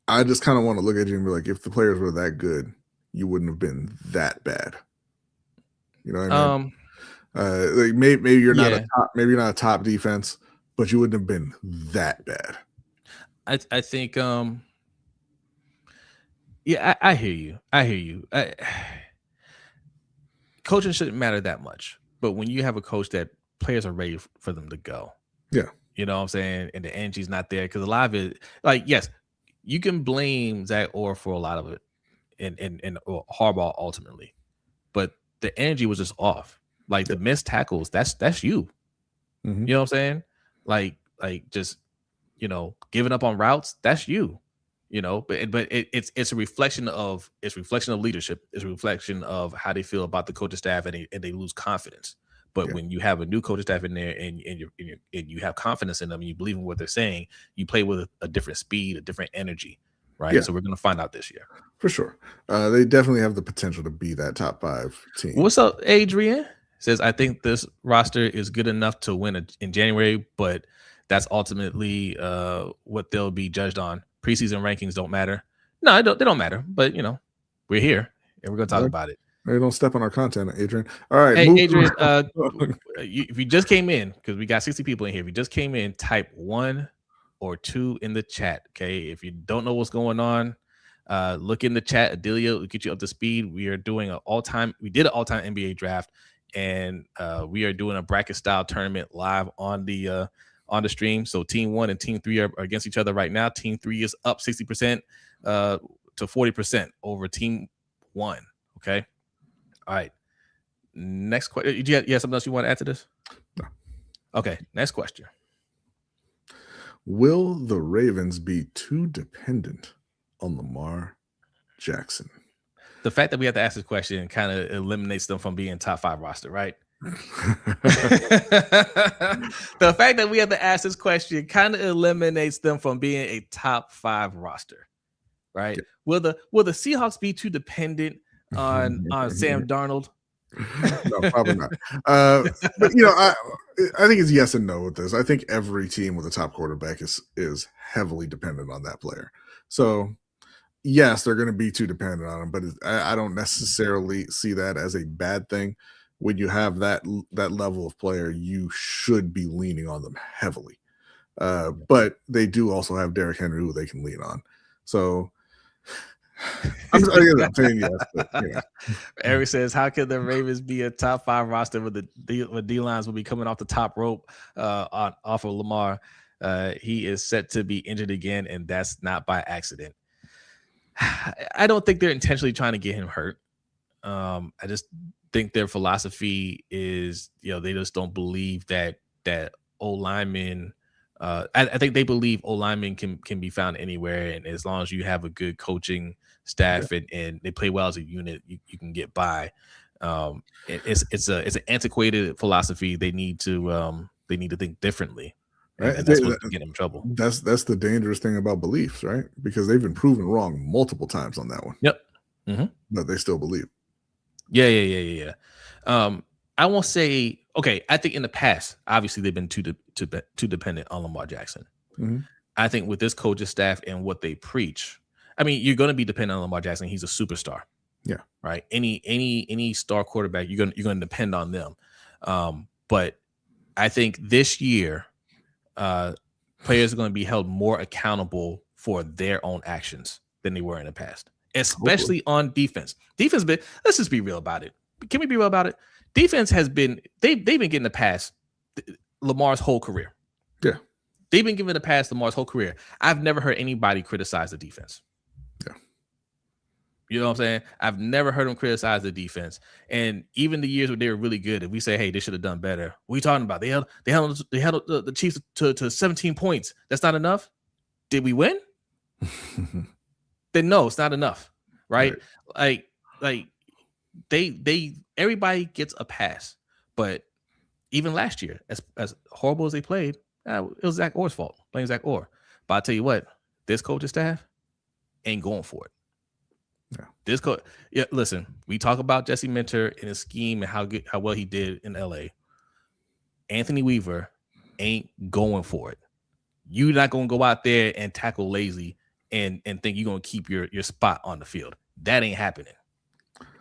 I just kind of want to look at you and be like, if the players were that good, you wouldn't have been that bad. You know what I mean? Like maybe you're not a top defense, but you wouldn't have been that bad. I think I hear you. Coaching shouldn't matter that much, but when you have a coach that players are ready for them to go, you know what I'm saying, and the energy's not there, because a lot of it, like, yes, you can blame Zach Orr for a lot of it, and Harbaugh ultimately, but the energy was just off. Like the missed tackles, that's you. You know what I'm saying? Like just giving up on routes, that's you. But it's a reflection of leadership. It's a reflection of how they feel about the coaching staff, and they lose confidence. But when you have a new coaching staff in there, and you have confidence in them, and you believe in what they're saying, you play with a different speed, a different energy, right? Yeah. So we're gonna find out this year for sure. They definitely have the potential to be that top 5 team. What's up, Adrian? Says, I think this roster is good enough to win in January, but that's ultimately what they'll be judged on. Preseason rankings don't matter. No, they don't matter. But we're here and we're gonna talk about it. Hey, don't step on our content, Adrian. All right, hey Adrian, if you just came in, because we got 60 people in here, if you just came in, type 1 or 2 in the chat. Okay, if you don't know what's going on, look in the chat. Adelia will get you up to speed. We are doing an all-time NBA draft, and we are doing a bracket style tournament live on the stream. So team 1 and team 3 are against each other right now. Team 3 is up 60% to 40% over team 1. Okay. All right. Next question. You have something else you want to add to this? No. Okay. Next question. Will the Ravens be too dependent on Lamar Jackson? The fact that we have to ask this question kind of eliminates them from being top 5 roster, right? The fact that we have to ask this question kind of eliminates them from being a top 5 roster, right? Yeah. Will the Seahawks be too dependent on Sam Darnold? No, probably not. But I think it's yes and no with this. I think every team with a top quarterback is heavily dependent on that player. So yes, they're going to be too dependent on him, but I don't necessarily see that as a bad thing. When you have that level of player, you should be leaning on them heavily. But they do also have Derrick Henry who they can lean on. So I'm saying yes. But, Eric says, "How can the Ravens be a top 5 roster with the D-lines will be coming off the top rope off of Lamar? He is set to be injured again, and that's not by accident." I don't think they're intentionally trying to get him hurt. I just think their philosophy is, they just don't believe that O-linemen. I think they believe O-linemen can be found anywhere, and as long as you have a good coaching staff and they play well as a unit, you can get by. It's an antiquated philosophy. They need to think differently, and that's what's getting them in trouble. That's the dangerous thing about beliefs, right? Because they've been proven wrong multiple times on that one. Yep, mm-hmm. But they still believe. Yeah. I won't say okay. I think in the past, obviously they've been too dependent on Lamar Jackson. Mm-hmm. I think with this coaching staff and what they preach, I mean, you're going to be dependent on Lamar Jackson. He's a superstar. Yeah. Right. Any star quarterback, you're going to depend on them. But I think this year, players are going to be held more accountable for their own actions than they were in the past, especially on defense. Defense, let's just be real about it. Can we be real about it? Defense has been they've been getting the pass Lamar's whole career. Yeah. They've been giving the pass Lamar's whole career. I've never heard anybody criticize the defense. Yeah. You know what I'm saying? I've never heard them criticize the defense. And even the years where they were really good, if we say, hey, they should have done better, what are you talking about? They held the Chiefs to 17 points. That's not enough? Did we win? Then no, it's not enough. Right? Like they everybody gets a pass. But even last year, as horrible as they played, it was Zach Orr's fault, playing Zach Orr. But I'll tell you what, this coaching staff ain't going for it. Yeah. Listen, we talk about Jesse Minter and his scheme and how well he did in LA. Anthony Weaver ain't going for it. You're not going to go out there and tackle lazy and think you're going to keep your spot on the field. That ain't happening.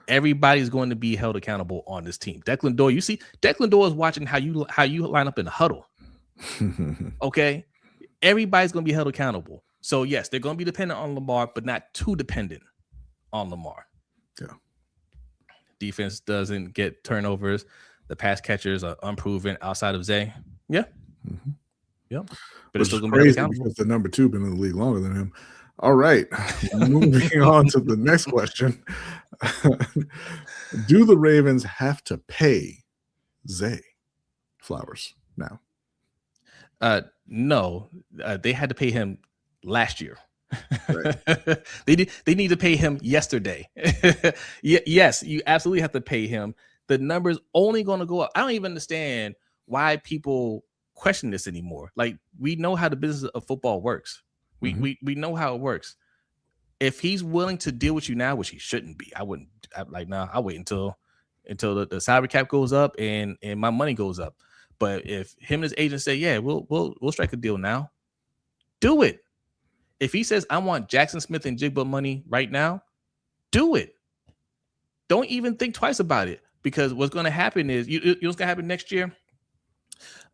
Everybody's going to be held accountable on this team. Declan Door, you see, Declan Door is watching how you line up in the huddle. Okay? Everybody's going to be held accountable. So, yes, they're going to be dependent on Lamar, but not too dependent on Lamar. Yeah. Defense doesn't get turnovers. The pass catchers are unproven outside of Zay. Yeah. Mm-hmm. Yep. But it's still going to be accountable because the number 2 been in the league longer than him. All right. Moving on to the next question. Do the Ravens have to pay Zay Flowers now? No. They had to pay him last year. Right. They need to pay him yesterday. Yes, you absolutely have to pay him. The number's only going to go up. I don't even understand why people question this anymore. Like, we know how the business of football works. We know how it works. If he's willing to deal with you now, which he shouldn't be, I'll wait until the salary cap goes up and my money goes up. But if him and his agent say, yeah, we'll strike a deal now, do it. If he says, I want Jackson Smith and Jigba money right now, do it. don't even think twice about it, because what's going to happen is you know what's going to happen next year.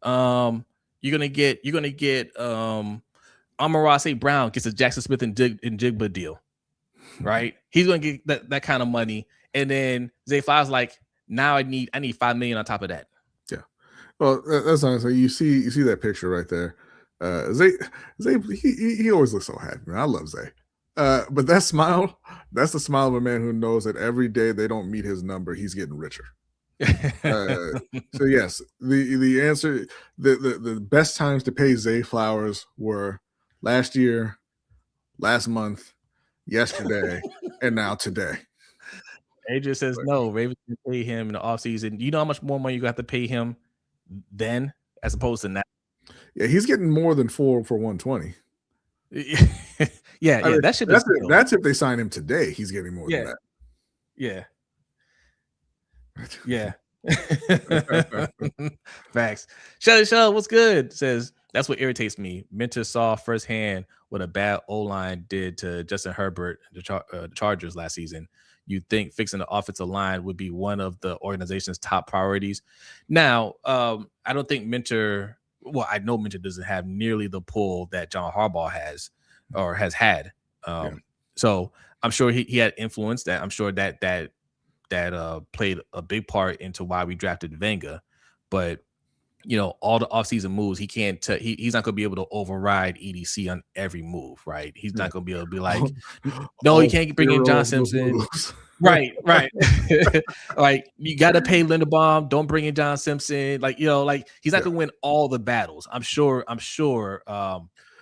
You're gonna get Amon-Ra St. Brown gets a Jackson Smith and Jigba deal, right? He's gonna get that kind of money, and then Zay Flowers like, now I need $5 million on top of that. Yeah, well, that's honestly, you see that picture right there. Zay, he always looks so happy, man. I love Zay. But that smile, that's the smile of a man who knows that every day they don't meet his number, he's getting richer. So yes, the answer, the best times to pay Zay Flowers were last year, last month, yesterday, and now today. Adrian says no. Ravens can pay him in the offseason. You know how much more money you have to pay him then as opposed to now? Yeah, he's getting more than 4 for 120. Yeah, that should be. That's if they sign him today. He's getting more than that. Yeah. Yeah. Facts. Shelly, what's good? Says that's what irritates me. Minter saw firsthand what a bad O-line did to Justin Herbert, the Chargers last season. You'd think fixing the offensive line would be one of the organization's top priorities. Now, I don't think Minter. Well, I know Minter doesn't have nearly the pull that John Harbaugh has or has had. So I'm sure he had influence. That I'm sure that played a big part into why we drafted Wenger. But you know, all the offseason moves, he can't. He's not going to be able to override EDC on every move, right? He's not going to be able to be like, no, you can't bring in John Simpson. Right. Like, you got to pay Linderbaum. Don't bring in John Simpson. Like, you know, like he's not going to win all the battles. I'm sure.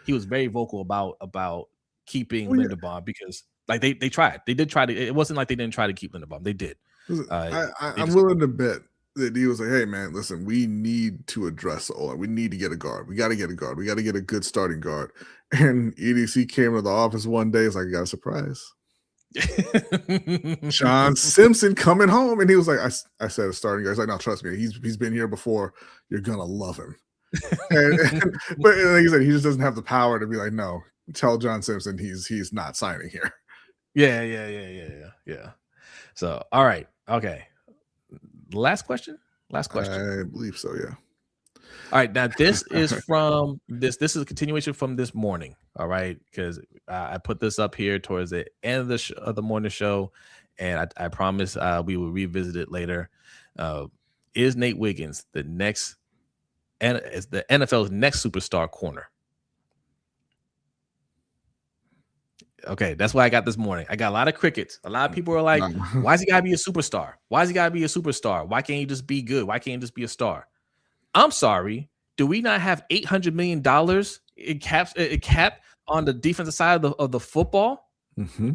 He was very vocal about keeping Linderbaum because like they tried. They did try to. It wasn't like they didn't try to keep Linderbaum. They did. I'm willing to bet that he was like, hey man, listen, we need to address all. We need to get a guard. We got to get a guard. We got to get a good starting guard. And EDC came to the office one day. It's like, I got a surprise. John Simpson coming home, and he was like, I said a starting guard. He's like, no, trust me, he's been here before. You're gonna love him. But like you said, he just doesn't have the power to be like, no, tell John Simpson he's not signing here. Yeah. So, all right, okay. Last question. I believe so. Yeah. All right. Now this is from this. This is a continuation from this morning. All right, because I put this up here towards the end of the morning show, and I promise we will revisit it later. Is Nate Wiggins the next? And is the NFL's next superstar corner? Okay, that's what I got this morning. I got a lot of crickets. A lot of people are like, why is he got to be a superstar? Why is he got to be a superstar? Why can't he just be good? Why can't he just be a star? I'm sorry. Do we not have $800 million in cap on the defensive side of the football? Mm-hmm.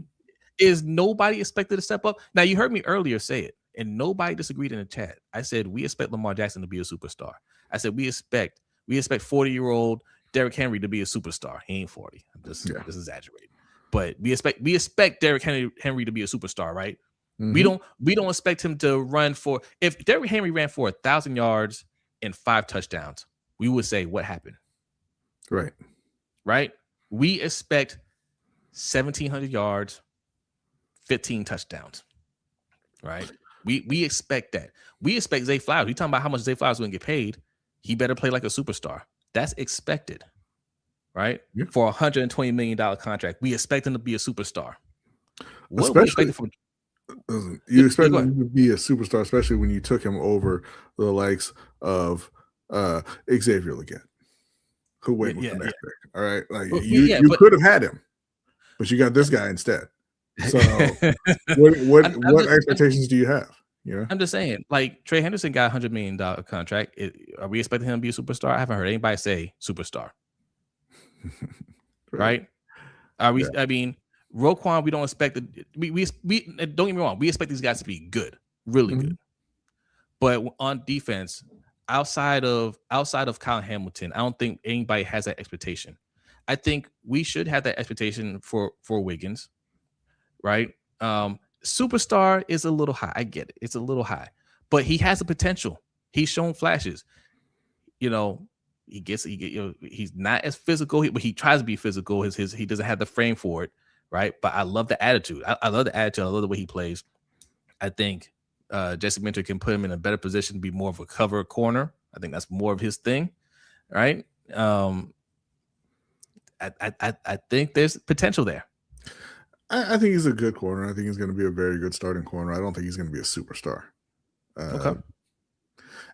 Is nobody expected to step up? Now, you heard me earlier say it, and nobody disagreed in the chat. I said, we expect Lamar Jackson to be a superstar. I said, we expect 40-year-old Derrick Henry to be a superstar. He ain't 40. I'm just exaggerating. But we expect Derrick Henry to be a superstar, right? Mm-hmm. We don't expect him to run for. If Derrick Henry ran for 1,000 yards and 5 touchdowns, we would say what happened, right? We expect 1,700 yards, 15 touchdowns, right? We expect that. We expect Zay Flowers. We talking about how much Zay Flowers is going to get paid. He better play like a superstar. That's expected. Right? Yeah. For a $120 million contract, we expect him to be a superstar. You expect him to be a superstar, especially when you took him over the likes of Xavier Legette, who went with the next pick. All right, like you could have had him, but you got this guy instead. So, what expectations do you have? Yeah, I'm just saying. Like Trey Henderson got a $100 million contract. Are we expecting him to be a superstar? I haven't heard anybody say superstar. Right? Are we? I mean, Roquan, we don't expect it. We don't get me wrong. We expect these guys to be good, really good. But on defense, outside of Kyle Hamilton, I don't think anybody has that expectation. I think we should have that expectation for Wiggins, right? Superstar is a little high. I get it. It's a little high, but he has the potential. He's shown flashes. You know. He's not as physical, but he tries to be physical. He doesn't have the frame for it, right? But I love the attitude. I love the attitude. I love the way he plays. I think Jesse Minter can put him in a better position to be more of a cover corner. I think that's more of his thing, right? I think there's potential there. I think he's a good corner. I think he's going to be a very good starting corner. I don't think he's going to be a superstar. Okay.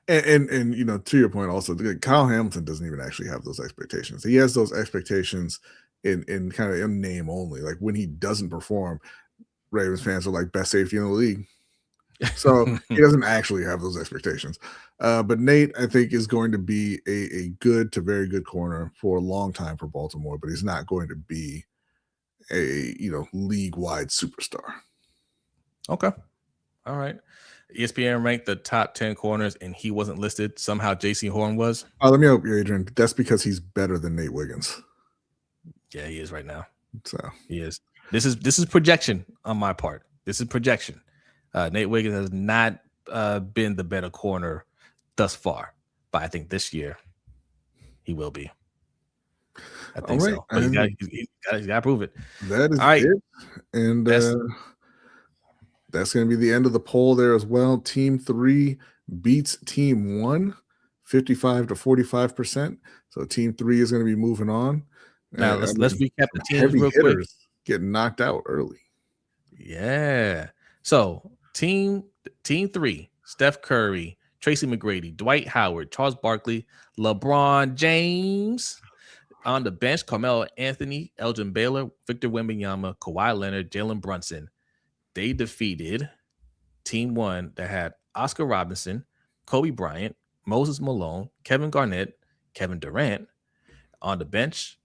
And you know, to your point also, Kyle Hamilton doesn't even actually have those expectations. He has those expectations in kind of in name only. Like when he doesn't perform, Ravens fans are like, best safety in the league. So he doesn't actually have those expectations. But Nate, I think, is going to be a good to very good corner for a long time for Baltimore, but he's not going to be a league-wide superstar. Okay. All right. ESPN ranked the top 10 corners, and he wasn't listed. Somehow J.C. Horn was. Oh, let me help you, Adrian. That's because he's better than Nate Wiggins. Yeah, he is right now. So he is. This is projection on my part. This is projection. Nate Wiggins has not been the better corner thus far, but I think this year he will be. I think so. But he's got to prove it. That is all right. It. And that's going to be the end of the poll there as well. Team 3 beats Team 1, 55 to 45%. So Team 3 is going to be moving on. Now let's recap the teams real quick. Getting knocked out early. Yeah. So Team 3: Steph Curry, Tracy McGrady, Dwight Howard, Charles Barkley, LeBron James. On the bench, Carmelo Anthony, Elgin Baylor, Victor Wembanyama, Kawhi Leonard, Jalen Brunson. They defeated Team 1 that had Oscar Robinson, Kobe Bryant, Moses Malone, Kevin Garnett, Kevin Durant. On the bench,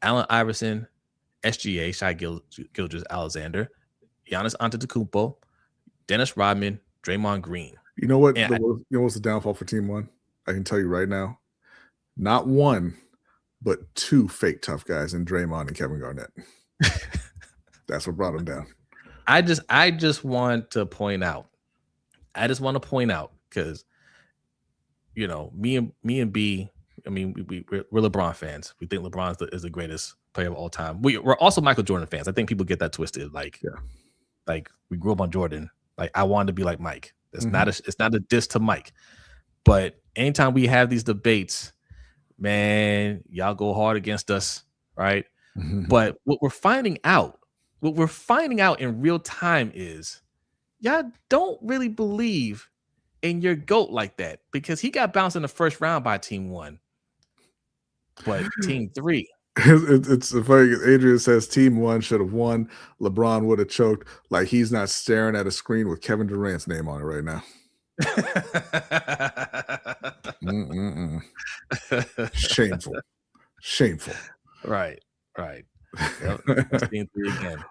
Allen Iverson, SGA, Shai Gilgeous-Alexander, Giannis Antetokounmpo, Dennis Rodman, Draymond Green. You know what? What's the downfall for Team 1? I can tell you right now. Not one, but 2 fake tough guys in Draymond and Kevin Garnett. That's what brought them down. I just want to point out. Because me and B, I mean, we're LeBron fans. We think LeBron is the greatest player of all time. We're also Michael Jordan fans. I think people get that twisted. Like we grew up on Jordan. Like I wanted to be like Mike. It's not a diss to Mike. But anytime we have these debates, man, y'all go hard against us, right? But what we're finding out in real time is y'all don't really believe in your GOAT like that because he got bounced in the first round by Team 1. But Team 3. It's funny. Adrian says Team 1 should have won. LeBron would have choked. Like he's not staring at a screen with Kevin Durant's name on it right now. Shameful. Right. Yep. Team 3 again.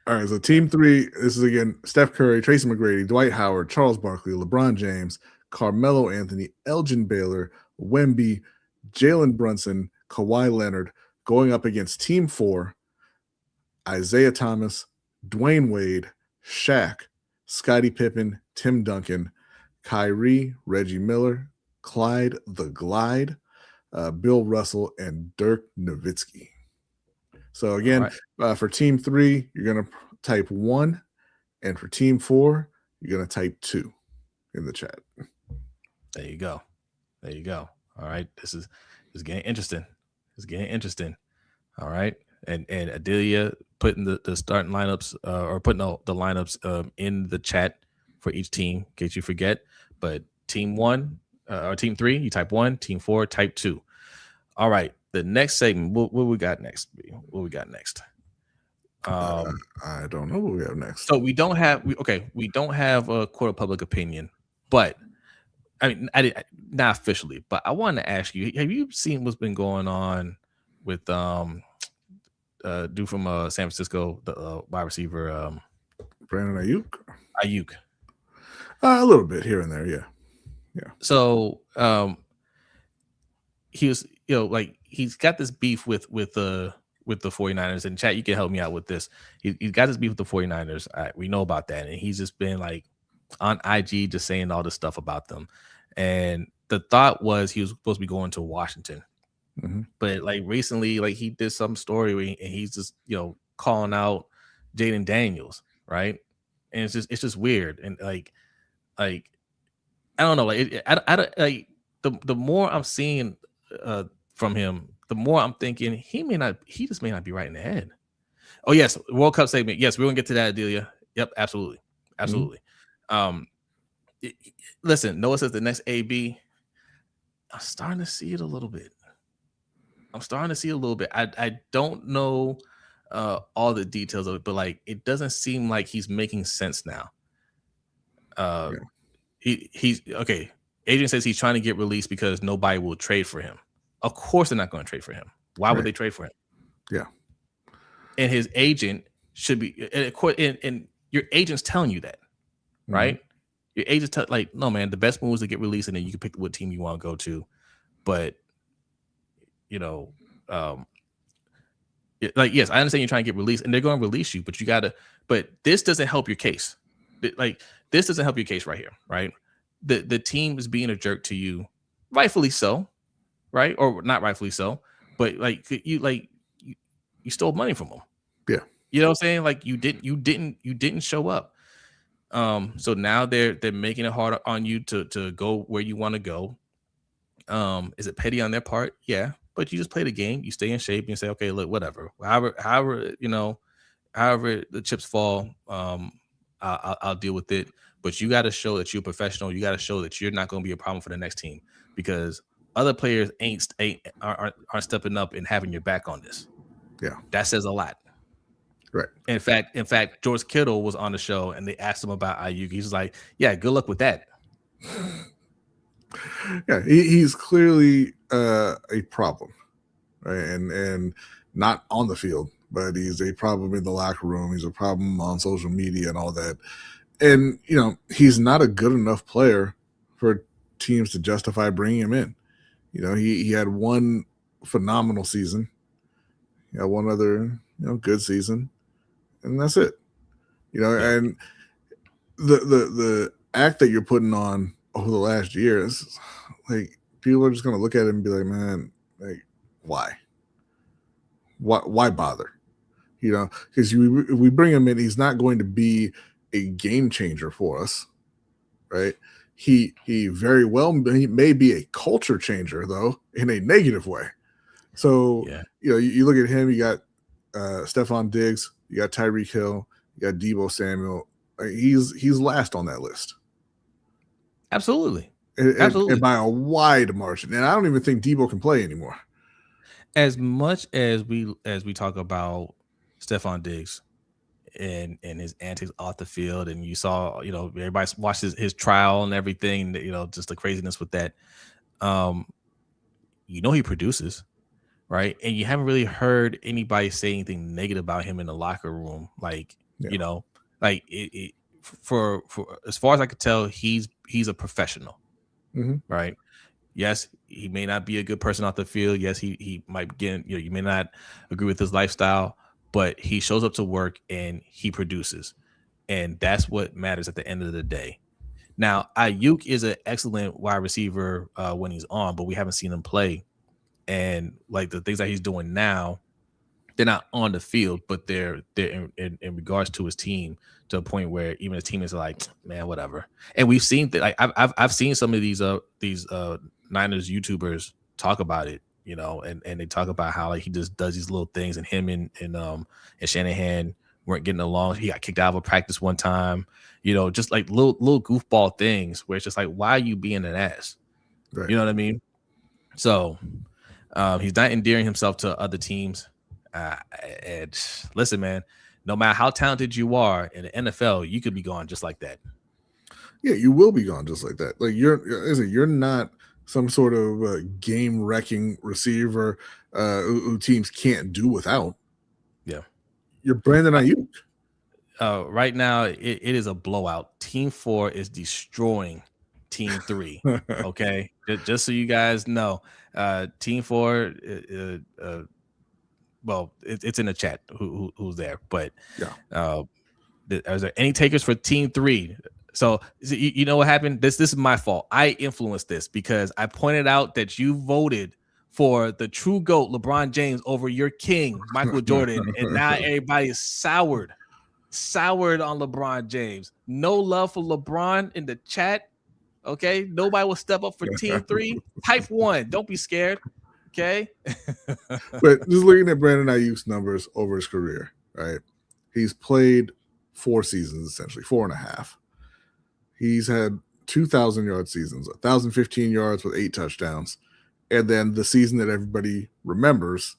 All right, so Team 3, this is again Steph Curry, Tracy McGrady, Dwight Howard, Charles Barkley, LeBron James, Carmelo Anthony, Elgin Baylor, Wemby, Jalen Brunson, Kawhi Leonard, going up against Team 4, Isaiah Thomas, Dwayne Wade, Shaq, Scottie Pippen, Tim Duncan, Kyrie, Reggie Miller, Clyde the Glide, Bill Russell, and Dirk Nowitzki. So again, for Team 3, you're going to type 1, and for Team 4, you're going to type 2 in the chat. There you go. All right, this is getting interesting. All right, and Adelia putting the starting lineups or putting the lineups in the chat for each team in case you forget. But Team 1 or Team 3, you type 1. Team 4, type 2. All right. The next segment, what we got next? I don't know what we have next. So we don't have a court of public opinion, but I mean, not officially, but I wanted to ask you: have you seen what's been going on with dude from San Francisco, the wide receiver, Brandon Aiyuk? A little bit here and there, yeah. So he was, he's got this beef with the 49ers. And chat, you can help me out with this. He's got this beef with the 49ers. We know about that. And he's just been like on IG just saying all this stuff about them. And the thought was he was supposed to be going to Washington. But like recently, like he did some story and he's just, calling out Jaden Daniels, right? and it's just weird. And like I don't know, like I like the more I'm seeing from him, the more I'm thinking he just may not be right in the head. Oh yes, World Cup segment. Yes, we're gonna get to that, Adelia. Yep, absolutely. Listen, Noah says the next AB. I'm starting to see it a little bit. I don't know all the details of it, but like it doesn't seem like he's making sense now. He's okay. Agent says he's trying to get released because nobody will trade for him. Of course they're not going to trade for him. Why would they trade for him? Yeah. And his agent should be, and your agent's telling you that, right? Your agent's like, no, man, the best move is to get released, and then you can pick what team you want to go to. But like, yes, I understand you're trying to get released, and they're going to release you, but this doesn't help your case. Like, this doesn't help your case right here, right? The team is being a jerk to you, rightfully so, right? Or not rightfully so, but you stole money from them. Yeah. You know what I'm saying? Like you didn't show up. So now they're making it harder on you to go where you want to go. Is it petty on their part? Yeah. But you just play the game, you stay in shape, and you say, okay, look, whatever. However the chips fall, I'll deal with it. But you got to show that you're a professional. You got to show that you're not going to be a problem for the next team, because other players aren't stepping up and having your back on this. Yeah, that says a lot. Right. In fact, George Kittle was on the show and they asked him about Aiyuk. He's like, "Yeah, good luck with that." Yeah, he's clearly a problem, right? And not on the field, but he's a problem in the locker room. He's a problem on social media and all that. And he's not a good enough player for teams to justify bringing him in. He had one phenomenal season. He had one other good season, and that's it. And the act that you're putting on over the last year is like, people are just going to look at it and be like, man, like, why bother? Because if we bring him in, he's not going to be a game changer for us, right? He very well may be a culture changer, though, in a negative way. So you look at him. You got Stephon Diggs, you got Tyreek Hill, you got Deebo Samuel. He's last on that list. Absolutely. And by a wide margin. And I don't even think Deebo can play anymore. As much as we talk about Stephon Diggs and his antics off the field, and you saw, everybody watched his trial and everything, just the craziness with that. He produces, right? And you haven't really heard anybody say anything negative about him in the locker room. Like, for as far as I could tell, he's a professional, right? Yes, he may not be a good person off the field. Yes, he might get, you may not agree with his lifestyle, but he shows up to work and he produces. And that's what matters at the end of the day. Now, Aiyuk is an excellent wide receiver when he's on, but we haven't seen him play. And like the things that he's doing now, they're not on the field, but they're in regards to his team, to a point where even his teammates are like, man, whatever. And we've seen that. Like I've seen some of these Niners YouTubers talk about it, and they talk about how like he just does these little things, and him and Shanahan weren't getting along. He got kicked out of a practice one time, just like little goofball things where it's just like, why are you being an ass? Right. You know what I mean? So he's not endearing himself to other teams. And listen, man, no matter how talented you are in the NFL, you could be gone just like that. Yeah, you will be gone just like that. Like you're not some sort of game-wrecking receiver who teams can't do without. Yeah, you're Brandon Aiyuk. Right now, it is a blowout. Team 4 is destroying Team 3. Okay, just so you guys know, Team 4. Well, it's in the chat who's there, but are there any takers for Team 3? So you know what happened? This is my fault. I influenced this because I pointed out that you voted for the true GOAT, LeBron James, over your king, Michael Jordan, and now everybody is soured. soured on LeBron James. No love for LeBron in the chat. Okay, nobody will step up for Team 3. Type 1. Don't be scared. Okay. But just looking at Brandon Aiyuk's numbers over his career, right? He's played 4 seasons, essentially 4.5. He's had 2,000-yard seasons, 1,015 yards with 8 touchdowns, and then the season that everybody remembers,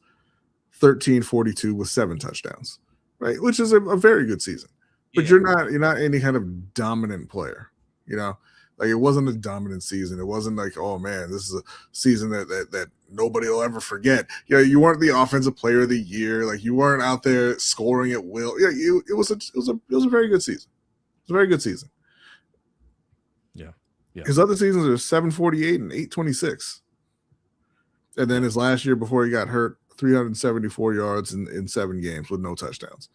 1,342 with 7 touchdowns, right? Which is a very good season. But you're not any kind of dominant player, you know. Like, it wasn't a dominant season. It wasn't like, oh man, this is a season that nobody will ever forget. You know, you weren't the offensive player of the year. Like, you weren't out there scoring at will. Yeah, it was a very good season. It was a very good season. Yeah. His other seasons are 748 and 826. And then his last year before he got hurt, 374 yards in 7 games with no touchdowns.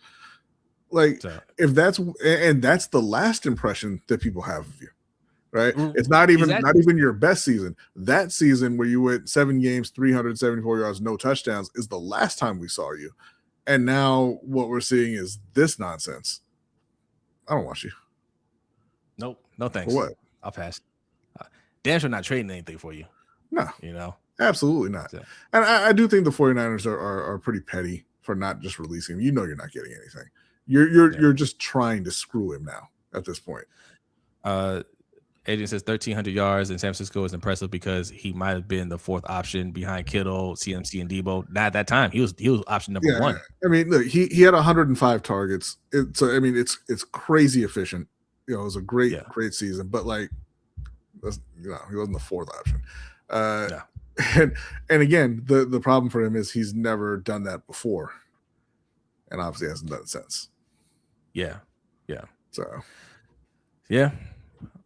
Like, if that's the last impression that people have of you. Right, it's not even your best season. That season where you went 7 games, 374 yards, no touchdowns is the last time we saw you. And now what we're seeing is this nonsense. I don't want you. Nope, no thanks. For what? I'll pass. Damn sure not trading anything for you. No, you know, absolutely not. So. And I do think the 49ers are pretty petty for not just releasing him. You know, you're not getting anything. You're just trying to screw him now at this point. Agent says 1,300 yards in San Francisco is impressive because he might have been the 4th option behind Kittle, CMC, and Debo. Not at that time. He was option number 1. I mean, look, he had 105 targets. So I mean, it's crazy efficient. You know, it was a great season. But like, he wasn't the 4th option. And again, the problem for him is he's never done that before, and obviously hasn't done it since. Yeah. So yeah.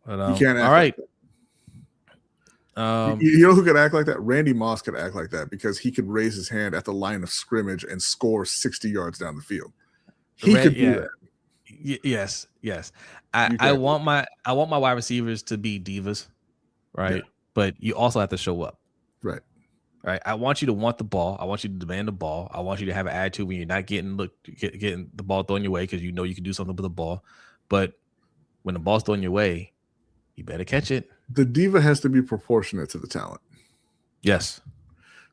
But, you can't act all right. You know who could act like that? Randy Moss could act like that because he could raise his hand at the line of scrimmage and score 60 yards down the field. He could do that. Yes. I want my wide receivers to be divas, right? Yeah. But you also have to show up. Right. I want you to want the ball. I want you to demand the ball. I want you to have an attitude when you're not getting the ball thrown your way because you know you can do something with the ball. But when the ball's thrown your way, you better catch it. The diva has to be proportionate to the talent. Yes.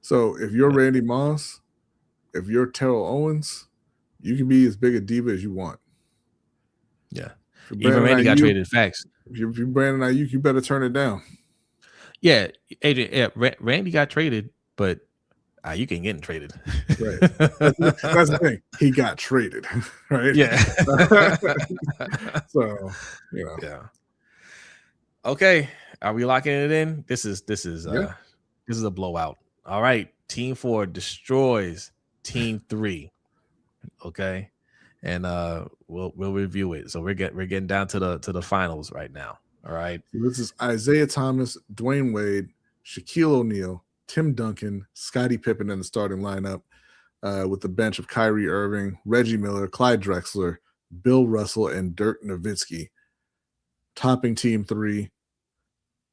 So if you're Randy Moss, if you're Terrell Owens, you can be as big a diva as you want. Yeah. Even Randy got traded. Facts. If you're Brandon Aiyuk, you better turn it down. Yeah, Adrian. Yeah, Randy got traded, but Aiyuk ain't getting traded. Right. That's the thing. He got traded. Right. Yeah. So, you know. Yeah. Okay, are we locking it in? This is a blowout. All right, Team 4 destroys Team 3. Okay, and we'll review it. So we're getting down to the finals right now. All right. This is Isaiah Thomas, Dwayne Wade, Shaquille O'Neal, Tim Duncan, Scottie Pippen in the starting lineup, with the bench of Kyrie Irving, Reggie Miller, Clyde Drexler, Bill Russell, and Dirk Nowitzki. Topping Team 3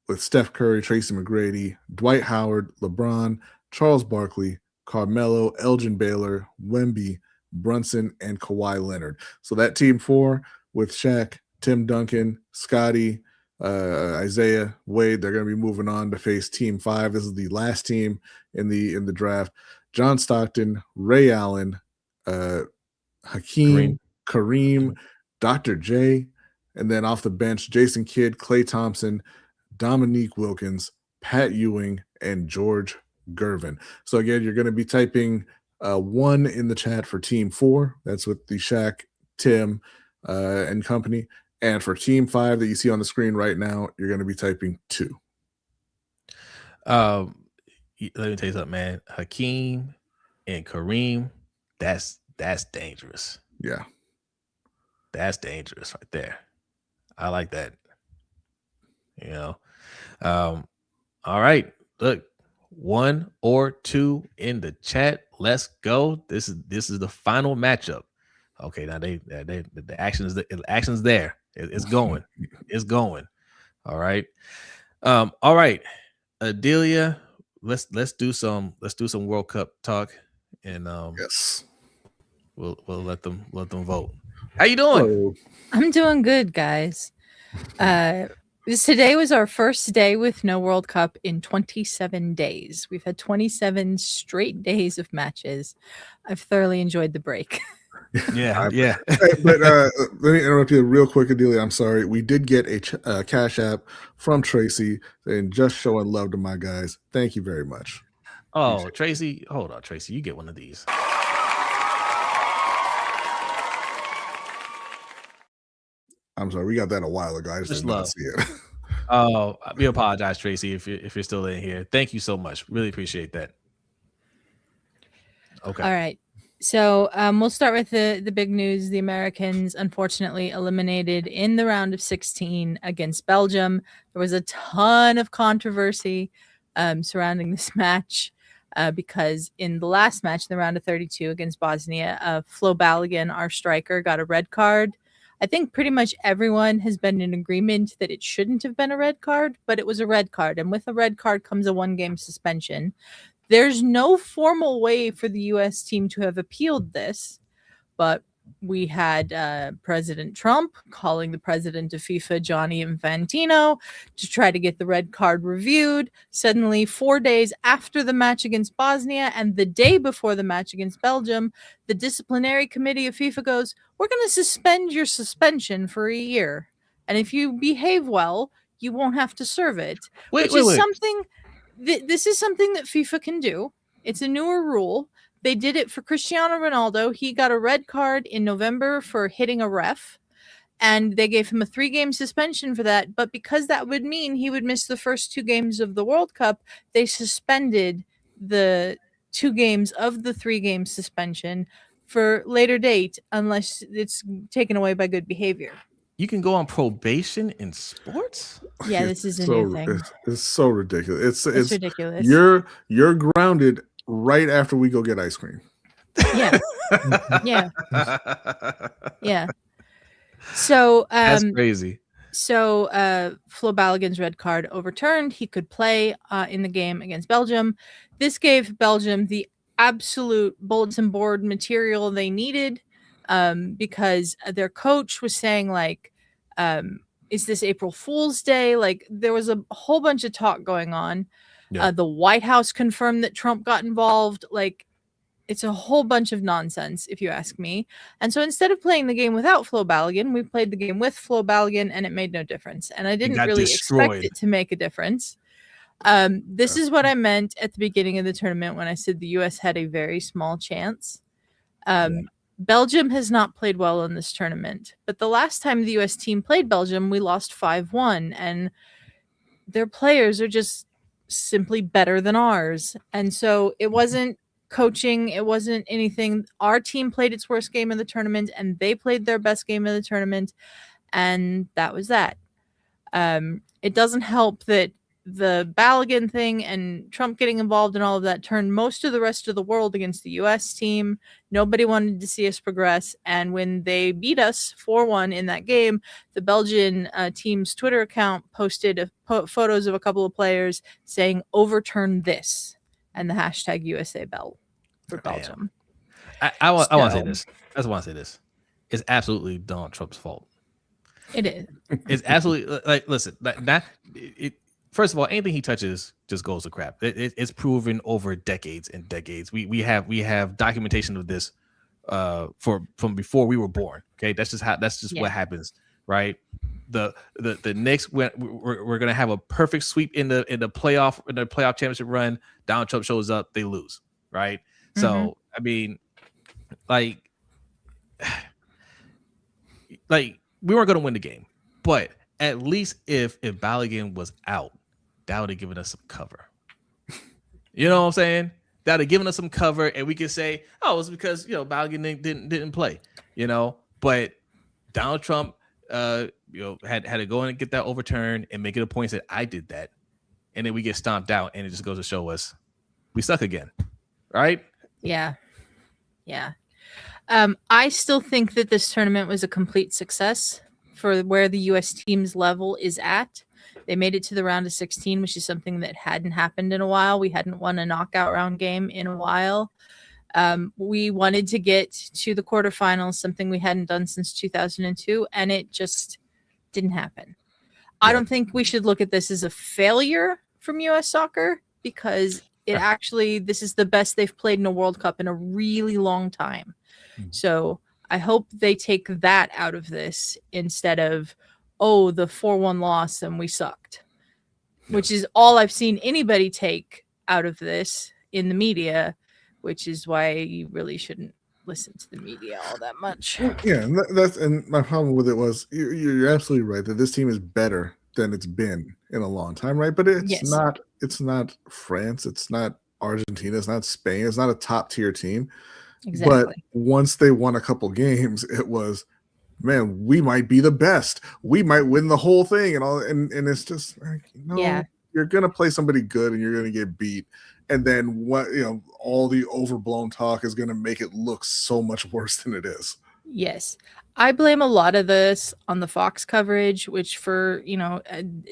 with Steph Curry, Tracy McGrady, Dwight Howard, LeBron, Charles Barkley, Carmelo, Elgin Baylor, Wemby, Brunson, and Kawhi Leonard. So that Team 4 with Shaq, Tim Duncan, Scottie, Isaiah, Wade, they're going to be moving on to face Team 5. This is the last team in the draft. John Stockton, Ray Allen, Hakeem, Kareem, Dr. J, and then off the bench, Jason Kidd, Klay Thompson, Dominique Wilkins, Pat Ewing, and George Gervin. So again, you're going to be typing 1 in the chat for Team 4. That's with the Shaq, Tim, and company. And for Team 5 that you see on the screen right now, you're going to be typing 2. Let me tell you something, man. Hakeem and Kareem, that's dangerous. Yeah. That's dangerous right there. I like that. You know. All right. Look, 1 or 2 in the chat. Let's go. This is the final matchup. Okay, now the action is there. It's going. It's going. All right. All right. Adelia, let's do some World Cup talk, and yes, we'll let them vote. How you doing? I'm doing good, guys. Today was our first day with no World Cup in 27 days. We've had 27 straight days of matches. I've thoroughly enjoyed the break. Yeah. But let me interrupt you real quick, Adelia. I'm sorry. We did get a Cash App from Tracy saying just showing love to my guys. Thank you very much. Oh, Tracy, hold on, Tracy. You get one of these. I'm sorry, we got that a while ago. I just did not see it. Oh, we apologize, Tracy, if you're still in here. Thank you so much. Really appreciate that. Okay. All right. So we'll start with the big news. The Americans, unfortunately, eliminated in the round of 16 against Belgium. There was a ton of controversy surrounding this match because in the last match, the round of 32 against Bosnia, Flo Balogun, our striker, got a red card. I think pretty much everyone has been in agreement that it shouldn't have been a red card, but it was a red card. And with a red card comes a 1-game suspension. There's no formal way for the U.S. team to have appealed this, but we had President Trump calling the president of FIFA, Gianni Infantino, to try to get the red card reviewed. Suddenly, 4 days after the match against Bosnia and the day before the match against Belgium, the disciplinary committee of FIFA goes, we're going to suspend your suspension for a year. And if you behave well, you won't have to serve it. Wait. Something... This is something that FIFA can do. It's a newer rule. They did it for Cristiano Ronaldo. He got a red card in November for hitting a ref, and they gave him a 3-game suspension for that. But because that would mean he would miss the first 2 games of the World Cup, they suspended the 2 games of the 3-game suspension for later date, unless it's taken away by good behavior. You can go on probation in sports? Yeah, this is a new thing. It's so ridiculous. It's ridiculous. You're grounded right after we go get ice cream. Yeah. Yeah. So that's crazy. So Flo Balogun's red card overturned. He could play in the game against Belgium. This gave Belgium the absolute bulletin board material they needed. Because their coach was saying, like, is this April Fool's Day? Like, there was a whole bunch of talk going on. Yeah. The White House confirmed that Trump got involved. Like, it's a whole bunch of nonsense, if you ask me. And so instead of playing the game without Flo Balogun, we played the game with Flo Balogun, and it made no difference. And I didn't really expect it to make a difference. This is what I meant at the beginning of the tournament when I said the U.S. had a very small chance. Belgium has not played well in this tournament, but the last time the U.S. team played Belgium, we lost 5-1, and their players are just simply better than ours. And so it wasn't coaching, it wasn't anything. Our team played its worst game of the tournament, and they played their best game of the tournament, and that was that. It doesn't help that the Balogun thing and Trump getting involved in all of that turned most of the rest of the world against the U.S. team. Nobody wanted to see us progress. And when they beat us 4-1 in that game, the Belgian team's Twitter account posted photos of a couple of players saying, overturn this, and the hashtag USA Bell for Belgium. I want to say this. I just want to say this. It's absolutely Donald Trump's fault. It is. It's absolutely, like, listen, first of all, anything he touches just goes to crap. It's proven over decades and decades. We have documentation of this from before we were born. Okay, that's just what happens, right? The Knicks, we're gonna have a perfect sweep in the playoff championship run. Donald Trump shows up, they lose, right? Mm-hmm. So I mean, like we weren't gonna win the game, but at least if Balogun was out, that would have given us some cover. You know what I'm saying? That would have given us some cover, and we could say, "Oh, it's because Balogun didn't play." But Donald Trump, had to go in and get that overturned and make it a point that I did that, and then we get stomped out, and it just goes to show us we suck again, right? Yeah. I still think that this tournament was a complete success for where the U.S. team's level is at. They made it to the round of 16, which is something that hadn't happened in a while. We hadn't won a knockout round game in a while. We wanted to get to the quarterfinals, something we hadn't done since 2002, and it just didn't happen. I don't think we should look at this as a failure from U.S. soccer, because this is the best they've played in a World Cup in a really long time. So I hope they take that out of this instead of, oh, the 4-1 loss and we sucked, which is all I've seen anybody take out of this in the media, which is why you really shouldn't listen to the media all that much. Yeah, and my problem with it was you're absolutely right that this team is better than it's been in a long time, right? But it's not France, it's not Argentina, it's not Spain, it's not a top tier team. Exactly. But once they won a couple games, it was, man, we might be the best. We might win the whole thing, and it's just like, no, you're gonna play somebody good and you're gonna get beat. And then all the overblown talk is gonna make it look so much worse than it is. Yes. I blame a lot of this on the Fox coverage, which for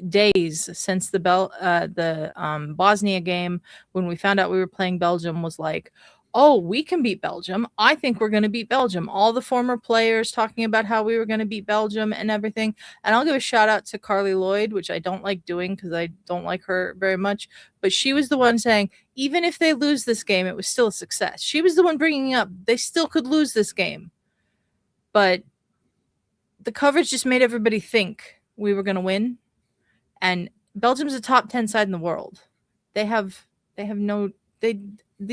days since the Bosnia game, when we found out we were playing Belgium, was like, oh, we can beat Belgium. I think we're going to beat Belgium. All the former players talking about how we were going to beat Belgium and everything. And I'll give a shout out to Carly Lloyd, which I don't like doing because I don't like her very much. But she was the one saying, even if they lose this game, it was still a success. She was the one bringing up they still could lose this game. But the coverage just made everybody think we were going to win. And Belgium's a top 10 side in the world. The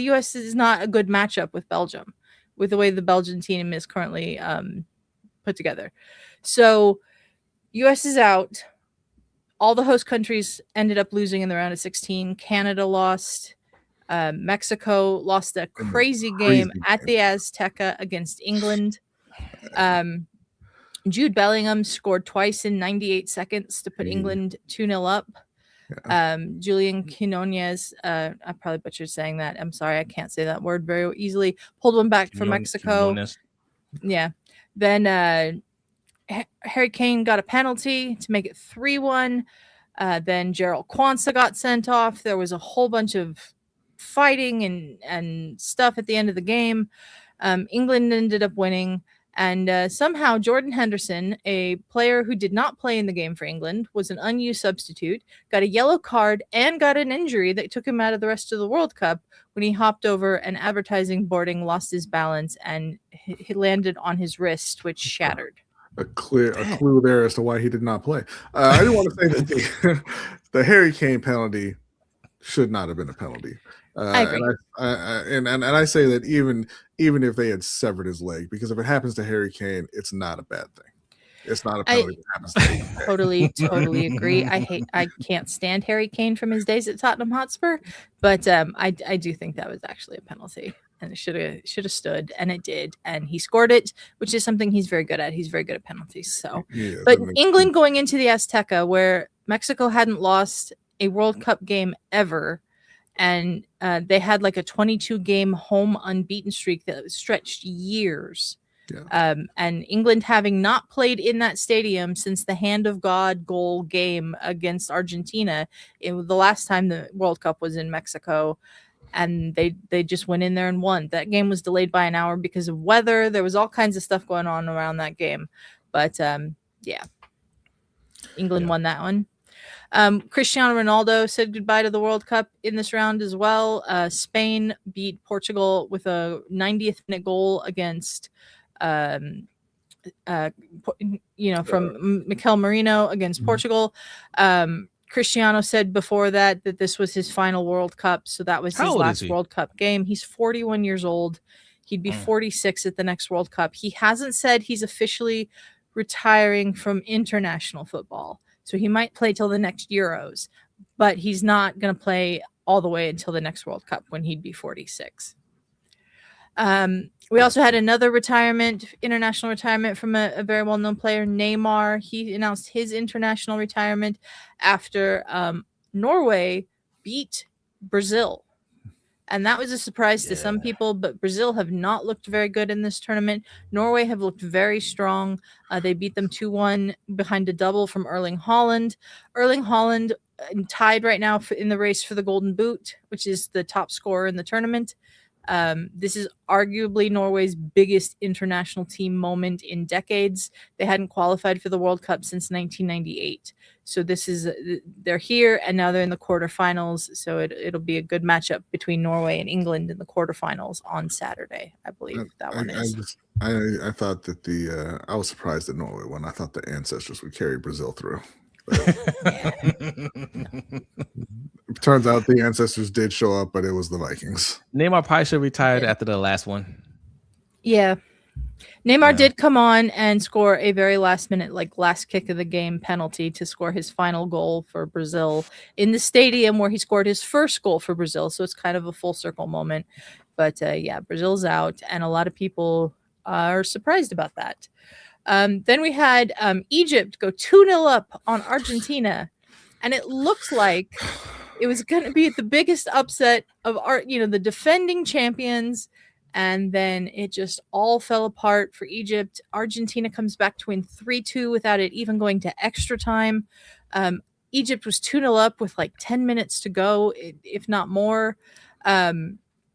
U.S. is not a good matchup with Belgium, with the way the Belgian team is currently put together. So U.S. is out. All the host countries ended up losing in the round of 16. Canada lost. Mexico lost a crazy game at the Azteca against England. Jude Bellingham scored twice in 98 seconds to put England 2-0 up. Julian Quinones, I probably butchered saying that. I'm sorry, I can't say that word very easily. Pulled one back for Mexico. Quinones. Yeah. Then Harry Kane got a penalty to make it 3-1. Then Gerald Kwanzaa got sent off. There was a whole bunch of fighting and stuff at the end of the game. England ended up winning. And somehow Jordan Henderson, a player who did not play in the game for England, was an unused substitute, got a yellow card and got an injury that took him out of the rest of the World Cup when he hopped over an advertising boarding, lost his balance, and he landed on his wrist, which shattered. A clue there as to why he did not play. I do want to say that the Harry Kane penalty should not have been a penalty. I agree. And I say that even if they had severed his leg, because if it happens to Harry Kane, it's not a bad thing. It's not a penalty that happens to him. Totally agree. I can't stand Harry Kane from his days at Tottenham Hotspur, but I do think that was actually a penalty, and it should have stood, and it did, and he scored it, which is something he's very good at. He's very good at penalties. So, but England going into the Azteca, where Mexico hadn't lost a World Cup game ever. And they had like a 22-game home unbeaten streak that stretched years. Yeah. And England having not played in that stadium since the Hand of God goal game against Argentina. It was the last time the World Cup was in Mexico. And they just went in there and won. That game was delayed by an hour because of weather. There was all kinds of stuff going on around that game. But England won that one. Cristiano Ronaldo said goodbye to the World Cup in this round as well. Spain beat Portugal with a 90th minute goal against, from Mikel Merino against Portugal. Cristiano said before that this was his final World Cup. So that was his last World Cup game. He's 41 years old. He'd be 46 at the next World Cup. He hasn't said he's officially retiring from international football. So he might play till the next Euros, but he's not going to play all the way until the next World Cup when he'd be 46. We also had another international retirement from a very well-known player, Neymar. He announced his international retirement after Norway beat Brazil. And that was a surprise to some people, but Brazil have not looked very good in this tournament. Norway have looked very strong. They beat them 2-1 behind a double from Erling Haaland. Erling Haaland tied right now in the race for the Golden Boot, which is the top scorer in the tournament. This is arguably Norway's biggest international team moment in decades. They hadn't qualified for the World Cup since 1998. So they're here, and now they're in the quarterfinals. So it'll be a good matchup between Norway and England in the quarterfinals on Saturday, I believe that one is. I thought that I was surprised that Norway won. I thought the ancestors would carry Brazil through. It turns out the ancestors did show up, but it was the Vikings. Neymar probably should have retired after the last one. Yeah. Neymar did come on and score a very last minute, last kick of the game penalty to score his final goal for Brazil in the stadium where he scored his first goal for Brazil. So it's kind of a full circle moment. But Brazil's out, and a lot of people are surprised about that. Then we had Egypt go 2-0 up on Argentina, and it looked like it was going to be the biggest upset of the defending champions, and then it just all fell apart for Egypt. Argentina comes back to win 3-2 without it even going to extra time. Egypt was 2-0 up with 10 minutes to go, if not more.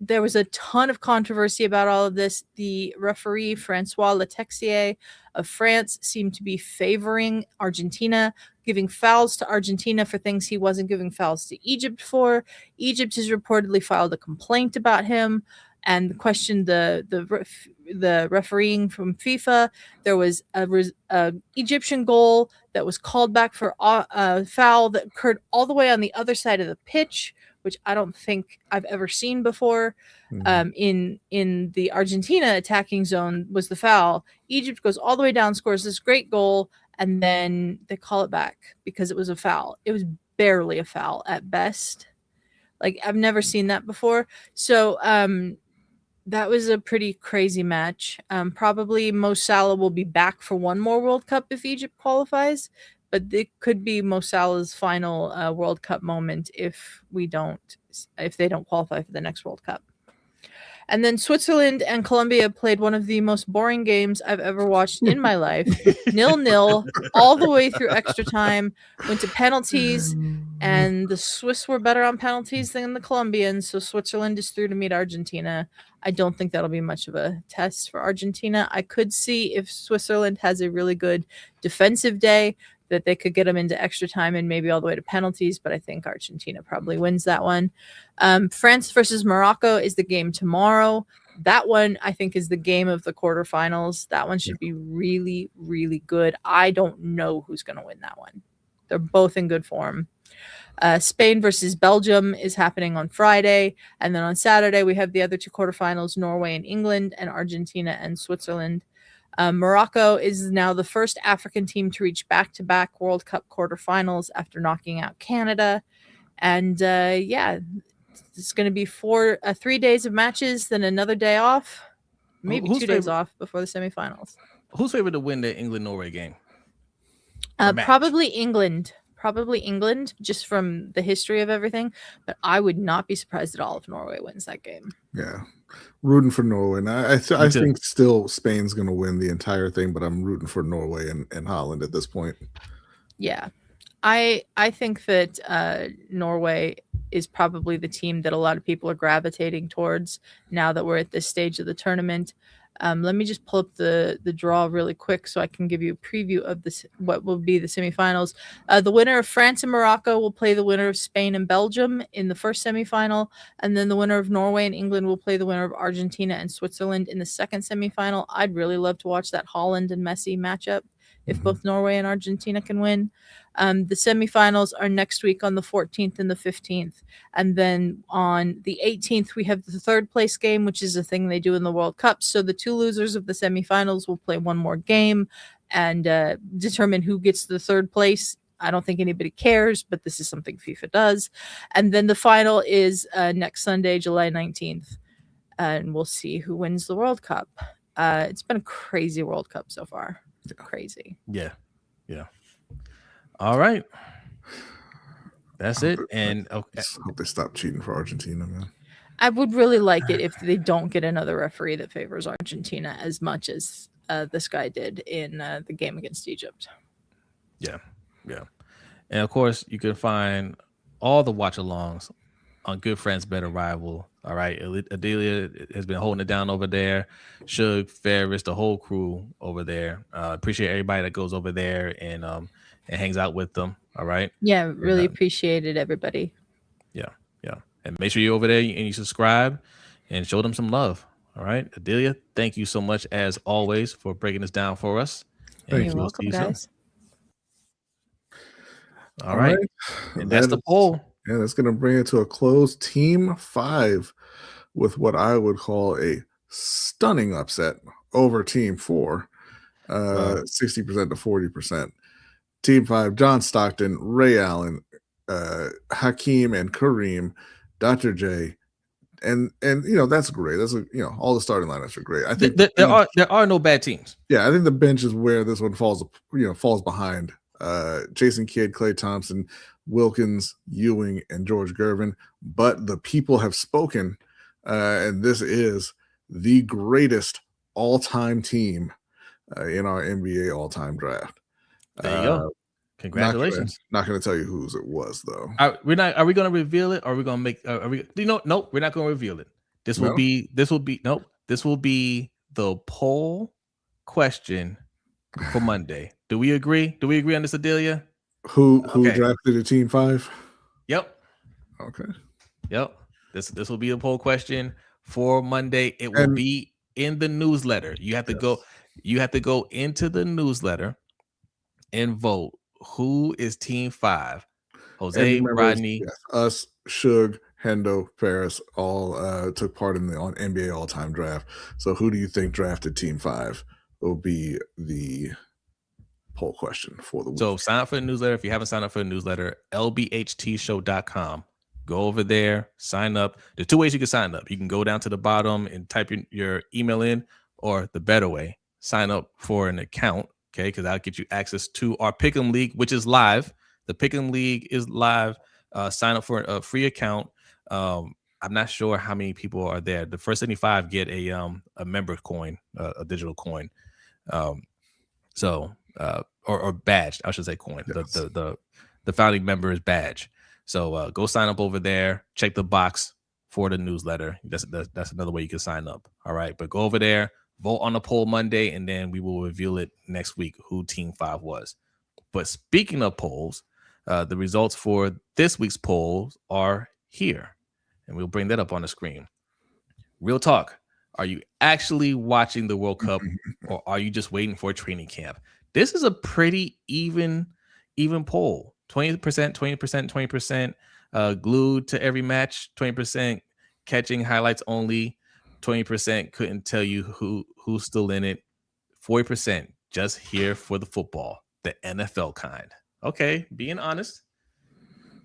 There was a ton of controversy about all of this. The referee, Francois Letexier of France, seemed to be favoring Argentina, giving fouls to Argentina for things he wasn't giving fouls to Egypt for. Egypt has reportedly filed a complaint about him and questioned the refereeing from FIFA. There was a Egyptian goal that was called back for a foul that occurred all the way on the other side of the pitch, which I don't think I've ever seen before. In the Argentina attacking zone was the foul. Egypt goes all the way down, scores this great goal, and then they call it back because it was a foul. It was barely a foul at best. I've never seen that before. So that was a pretty crazy match. Probably Mo Salah will be back for one more World Cup if Egypt qualifies, but it could be Mo Salah's final World Cup moment if they don't qualify for the next World Cup. And then Switzerland and Colombia played one of the most boring games I've ever watched in my life. 0-0 all the way through extra time, went to penalties, and the Swiss were better on penalties than the Colombians, so Switzerland is through to meet Argentina. I don't think that'll be much of a test for Argentina. I could see if Switzerland has a really good defensive day that they could get them into extra time and maybe all the way to penalties, but I think Argentina probably wins that one. France versus Morocco is the game tomorrow. That one, I think, is the game of the quarterfinals. That one should be really, really good. I don't know who's going to win that one. They're both in good form. Spain versus Belgium is happening on Friday. And then on Saturday, we have the other two quarterfinals, Norway and England, and Argentina and Switzerland. Morocco is now the first African team to reach back-to-back World Cup quarterfinals after knocking out Canada. And it's going to be 3 days of matches, then another day off, maybe 2 days off before the semifinals. Who's favored to win the England-Norway game? Probably England. Probably England, just from the history of everything. But I would not be surprised at all if Norway wins that game. Yeah. Rooting for Norway. And I think still Spain's going to win the entire thing, but I'm rooting for Norway and Holland at this point. Yeah. I think that Norway is probably the team that a lot of people are gravitating towards now that we're at this stage of the tournament. Let me just pull up the draw really quick so I can give you a preview of this, what will be the semifinals. The winner of France and Morocco will play the winner of Spain and Belgium in the first semifinal, and then the winner of Norway and England will play the winner of Argentina and Switzerland in the second semifinal. I'd really love to watch that Holland and Messi matchup if both Norway and Argentina can win. The semifinals are next week on the 14th and the 15th. And then on the 18th, we have the third place game, which is a thing they do in the World Cup. So the two losers of the semifinals will play one more game and determine who gets the third place. I don't think anybody cares, but this is something FIFA does. And then the final is next Sunday, July 19th. And we'll see who wins the World Cup. It's been a crazy World Cup so far. Crazy. Yeah. All right. That's it. And okay. Hope they stop cheating for Argentina, man. I would really like it if they don't get another referee that favors Argentina as much as this guy did in the game against Egypt. Yeah. And of course, you can find all the watch-alongs on Good Friends Better Rival All right, Adelia has been holding it down over there. Suge, Ferris, the whole crew over there. Appreciate everybody that goes over there and hangs out with them. All right. Yeah, really appreciated everybody. Yeah. And make sure you're over there and you subscribe and show them some love. All right, Adelia, thank you so much as always for breaking this down for us. You're welcome, guys. All right. And that's the poll. Yeah, that's going to bring it to a close. Team 5 with what I would call a stunning upset over Team 4, 60% to 40%. Team 5, John Stockton, Ray Allen, Hakeem and Kareem, Dr. J, and that's great. That's all the starting lineups are great. I think there are no bad teams. Yeah, I think the bench is where this one falls behind. Jason Kidd, Klay Thompson, Wilkins, Ewing, and George Gervin. But the people have spoken, and this is the greatest all-time team in our NBA all-time draft. There you go. Congratulations. Not going to tell you whose it was, though. Are we going to reveal it? Or are we going to make? Nope. We're not going to reveal it. This will be the poll question for Monday. Do we agree? Do we agree on this, Adelia? Who drafted a Team 5? Yep. Okay. Yep. This will be the poll question for Monday. It will be in the newsletter. You have to go. You have to go into the newsletter and vote. Who is Team 5? Jose, Brodny, us, Suge, Hendo, Ferris all took part in the NBA all-time draft. So who do you think drafted Team 5? Will be the poll question for the week. So sign up for the newsletter. If you haven't signed up for the newsletter, LBHTShow.com. Go over there, sign up. There's 2 ways you can sign up. You can go down to the bottom and type your email in, or the better way, sign up for an account. Okay, because that'll get you access to our Pick'em League, which is live. The Pick'em League is live. Sign up for a free account. I'm not sure how many people are there. The first 75 get a member coin, a digital coin. Or badge, I should say coin. Yes. The founding members badge. So go sign up over there. Check the box for the newsletter. That's another way you can sign up. All right, but go over there. Vote on the poll Monday, and then we will reveal it next week who Team 5 was. But speaking of polls, the results for this week's polls are here, and we'll bring that up on the screen. Real talk. Are you actually watching the World Cup, or are you just waiting for a training camp? This is a pretty even poll. 20%, 20%, 20%. Glued to every match. 20% catching highlights only. 20% couldn't tell you who's still in it. 40% just here for the football, the NFL kind. Okay, being honest,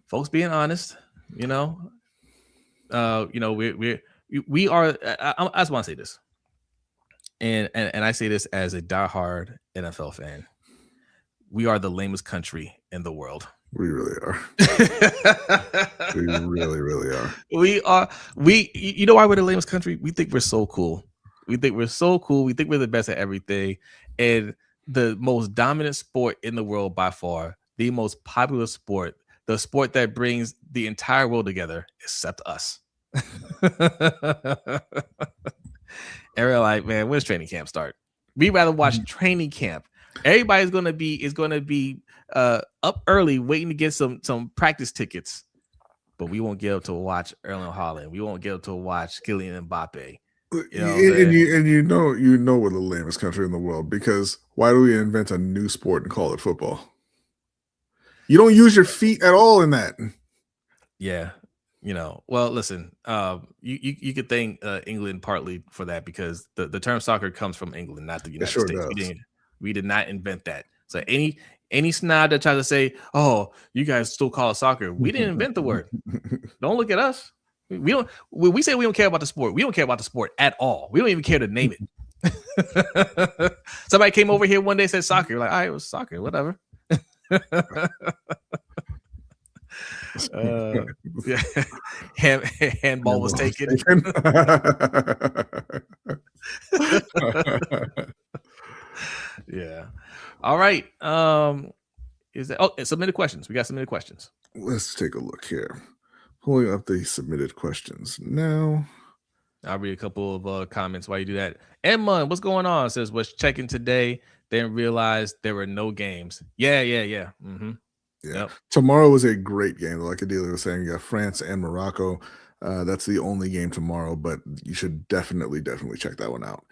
folks, being honest. We are. I just want to say this, and I say this as a diehard NFL fan. We are the lamest country in the world. We really are. We really, really are. We are. You know why we're the lamest country? We think we're so cool. We think we're so cool. We think we're the best at everything. And the most dominant sport in the world by far, the most popular sport, the sport that brings the entire world together, except us. And we're like, man, when's training camp start? We'd rather watch training camp. Everybody's gonna be up early waiting to get some practice tickets, but we won't get up to watch Erling Haaland. We won't get up to watch Kylian Mbappe. You know we're the lamest country in the world, because why do we invent a new sport and call it football? You don't use your feet at all in that. Yeah. Well, listen, you could thank England partly for that, because the term soccer comes from England, not the United States. We did not invent that. So any snob that tries to say, "Oh, you guys still call it soccer," we didn't invent the word. Don't look at us. We don't. When we say we don't care about the sport, we don't care about the sport at all. We don't even care to name it. Somebody came over here one day and said soccer. Like, all right, it was soccer, whatever. Yeah. Handball was taken. Yeah. All right. Is that submitted questions? We got submitted questions. Let's take a look here. Pulling up the submitted questions now. I'll read a couple of comments while you do that. Emma, what's going on? Says, was checking today, then realized there were no games. Yeah. Mm-hmm. Yeah. Yep. Tomorrow was a great game. Like Adelia was saying, you got France and Morocco. That's the only game tomorrow, but you should definitely check that one out.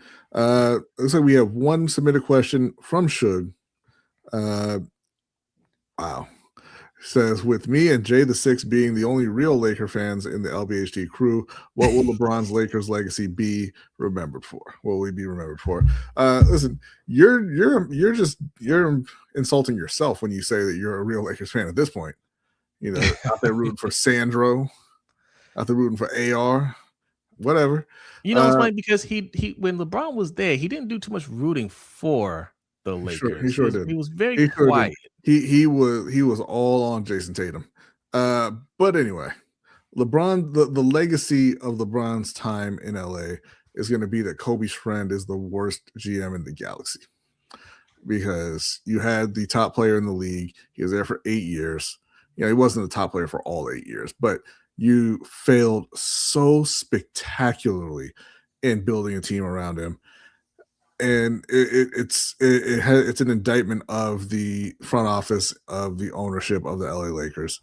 Looks like we have one submitted question from Shug. Wow. Says, with me and Jay the Sixth being the only real Laker fans in the LBHT crew, what will LeBron's Lakers legacy be remembered for? What will he be remembered for? Listen, you're insulting yourself when you say that you're a real Lakers fan at this point. You know, out there rooting for Sandro, out there rooting for AR, whatever. You know, it's funny because he when LeBron was there, he didn't do too much rooting for the Lakers. He sure did. He was very quiet. He was all on Jason Tatum. But anyway, LeBron, the legacy of LeBron's time in LA is going to be that Kobe's friend is the worst GM in the galaxy, because you had the top player in the league. He was there for 8 years. You know, he wasn't the top player for all 8 years, but you failed so spectacularly in building a team around him. And it's an indictment of the front office, of the ownership of the LA Lakers.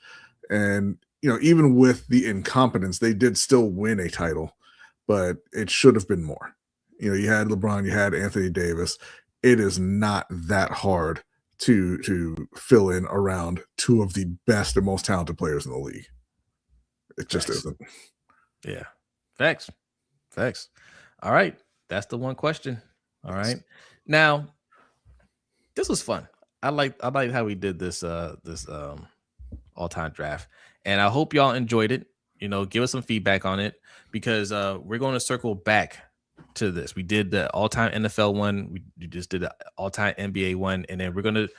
And, you know, even with the incompetence, they did still win a title, but it should have been more. You know, you had LeBron, you had Anthony Davis. It is not that hard to fill in around two of the best and most talented players in the league. It just isn't. Yeah. Facts. All right. That's the one question. All right. Now, this was fun. I like how we did this all-time draft, and I hope y'all enjoyed it. You know, give us some feedback on it, because we're going to circle back to this. We did the all-time NFL one. We just did the all-time NBA one, and then we're going to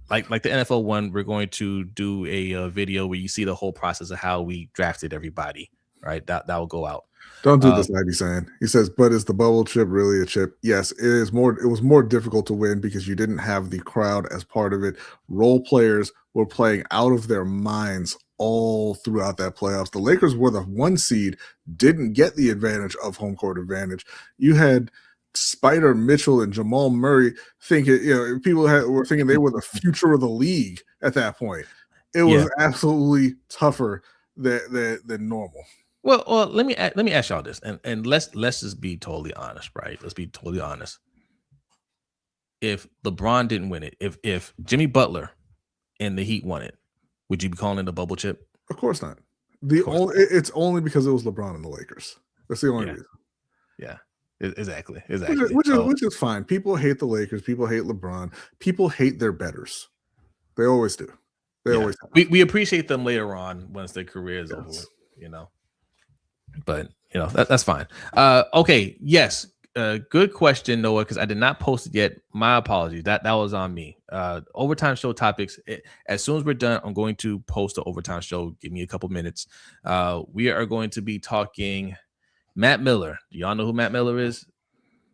like the NFL one. We're going to do a video where you see the whole process of how we drafted everybody. Right. That will go out. Don't do this, I'd be saying. He says, but is the bubble chip really a chip? Yes, it is more. It was more difficult to win because you didn't have the crowd as part of it. Role players were playing out of their minds all throughout that playoffs. The Lakers were the 1 seed, didn't get the advantage of home court advantage. You had Spider Mitchell and Jamal Murray thinking, you know, people were thinking they were the future of the league at that point. It was absolutely tougher than normal. Well, let me ask y'all this, and let's just be totally honest, right? Let's be totally honest. If LeBron didn't win it, if Jimmy Butler and the Heat won it, would you be calling it a bubble chip? Of course not. It's only because it was LeBron and the Lakers. That's the only reason. Yeah, exactly. Which is fine. People hate the Lakers. People hate LeBron. People hate their betters. They always do. Always have. We appreciate them later on once their career is over with, you know. But you know, that's fine. Okay, yes. Good question, Noah, because I did not post it yet. My apologies. That was on me. Overtime show topics. As soon as we're done, I'm going to post the overtime show. Give me a couple minutes. We are going to be talking Matt Miller. Do y'all know who Matt Miller is?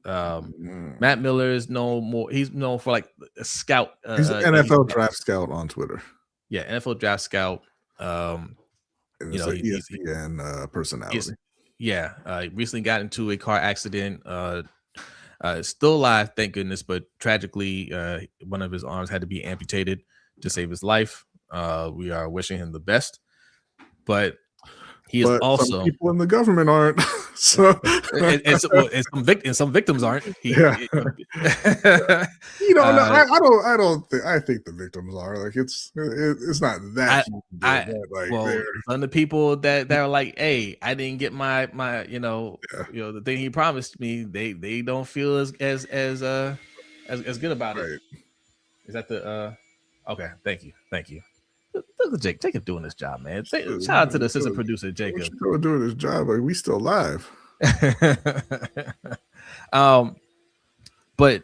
Matt Miller is he's known for like a scout. He's an NFL draft scout on Twitter. Yeah, NFL draft scout. You know, ESPN personality. Recently got into a car accident. Still alive, thank goodness, but tragically, one of his arms had to be amputated to save his life. We are wishing him the best, but he is also some people in the government aren't. So and some victims aren't. I think the victims are. Like it's not that. Some of the people that are like, hey, I didn't get my the thing he promised me. They don't feel as good about it. Is that the okay? Thank you. Look at Jacob doing his job, man. Shout out to the assistant producer, Jacob. Doing his job. Like, we still live. But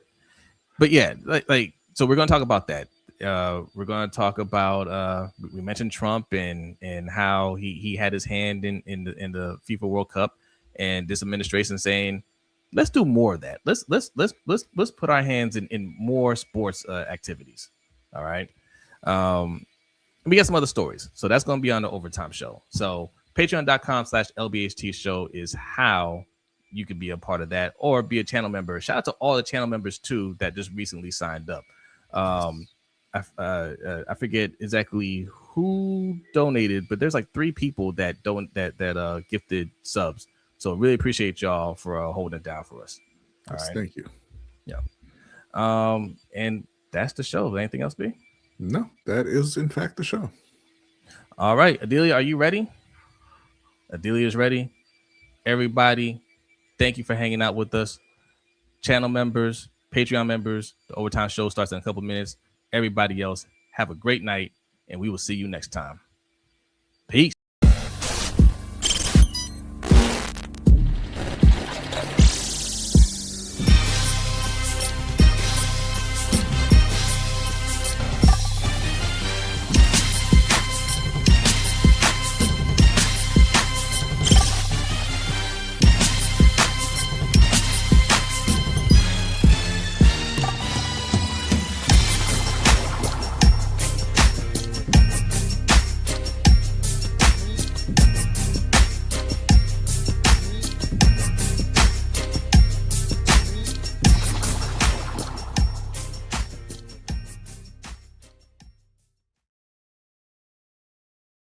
yeah, like so we're gonna talk about that. We're gonna talk about we mentioned Trump and how he had his hand in the FIFA World Cup, and this administration saying, let's do more of that. Let's put our hands in more sports activities. All right. We got some other stories, so that's going to be on the overtime show. So Patreon.com/LBHTShow is how you can be a part of that or be a channel member. Shout out to all the channel members too that just recently signed up. I forget exactly who donated, but there's like 3 people that gifted subs. So really appreciate y'all for holding it down for us. All right, thank you. Yeah. And that's the show. Anything else, B? No, that is in fact the show. All right, Adelia, are you ready? Adelia is ready. Everybody, thank you for hanging out with us. Channel members, Patreon members, the Overtime Show starts in a couple minutes. Everybody else, have a great night, and we will see you next time. Peace.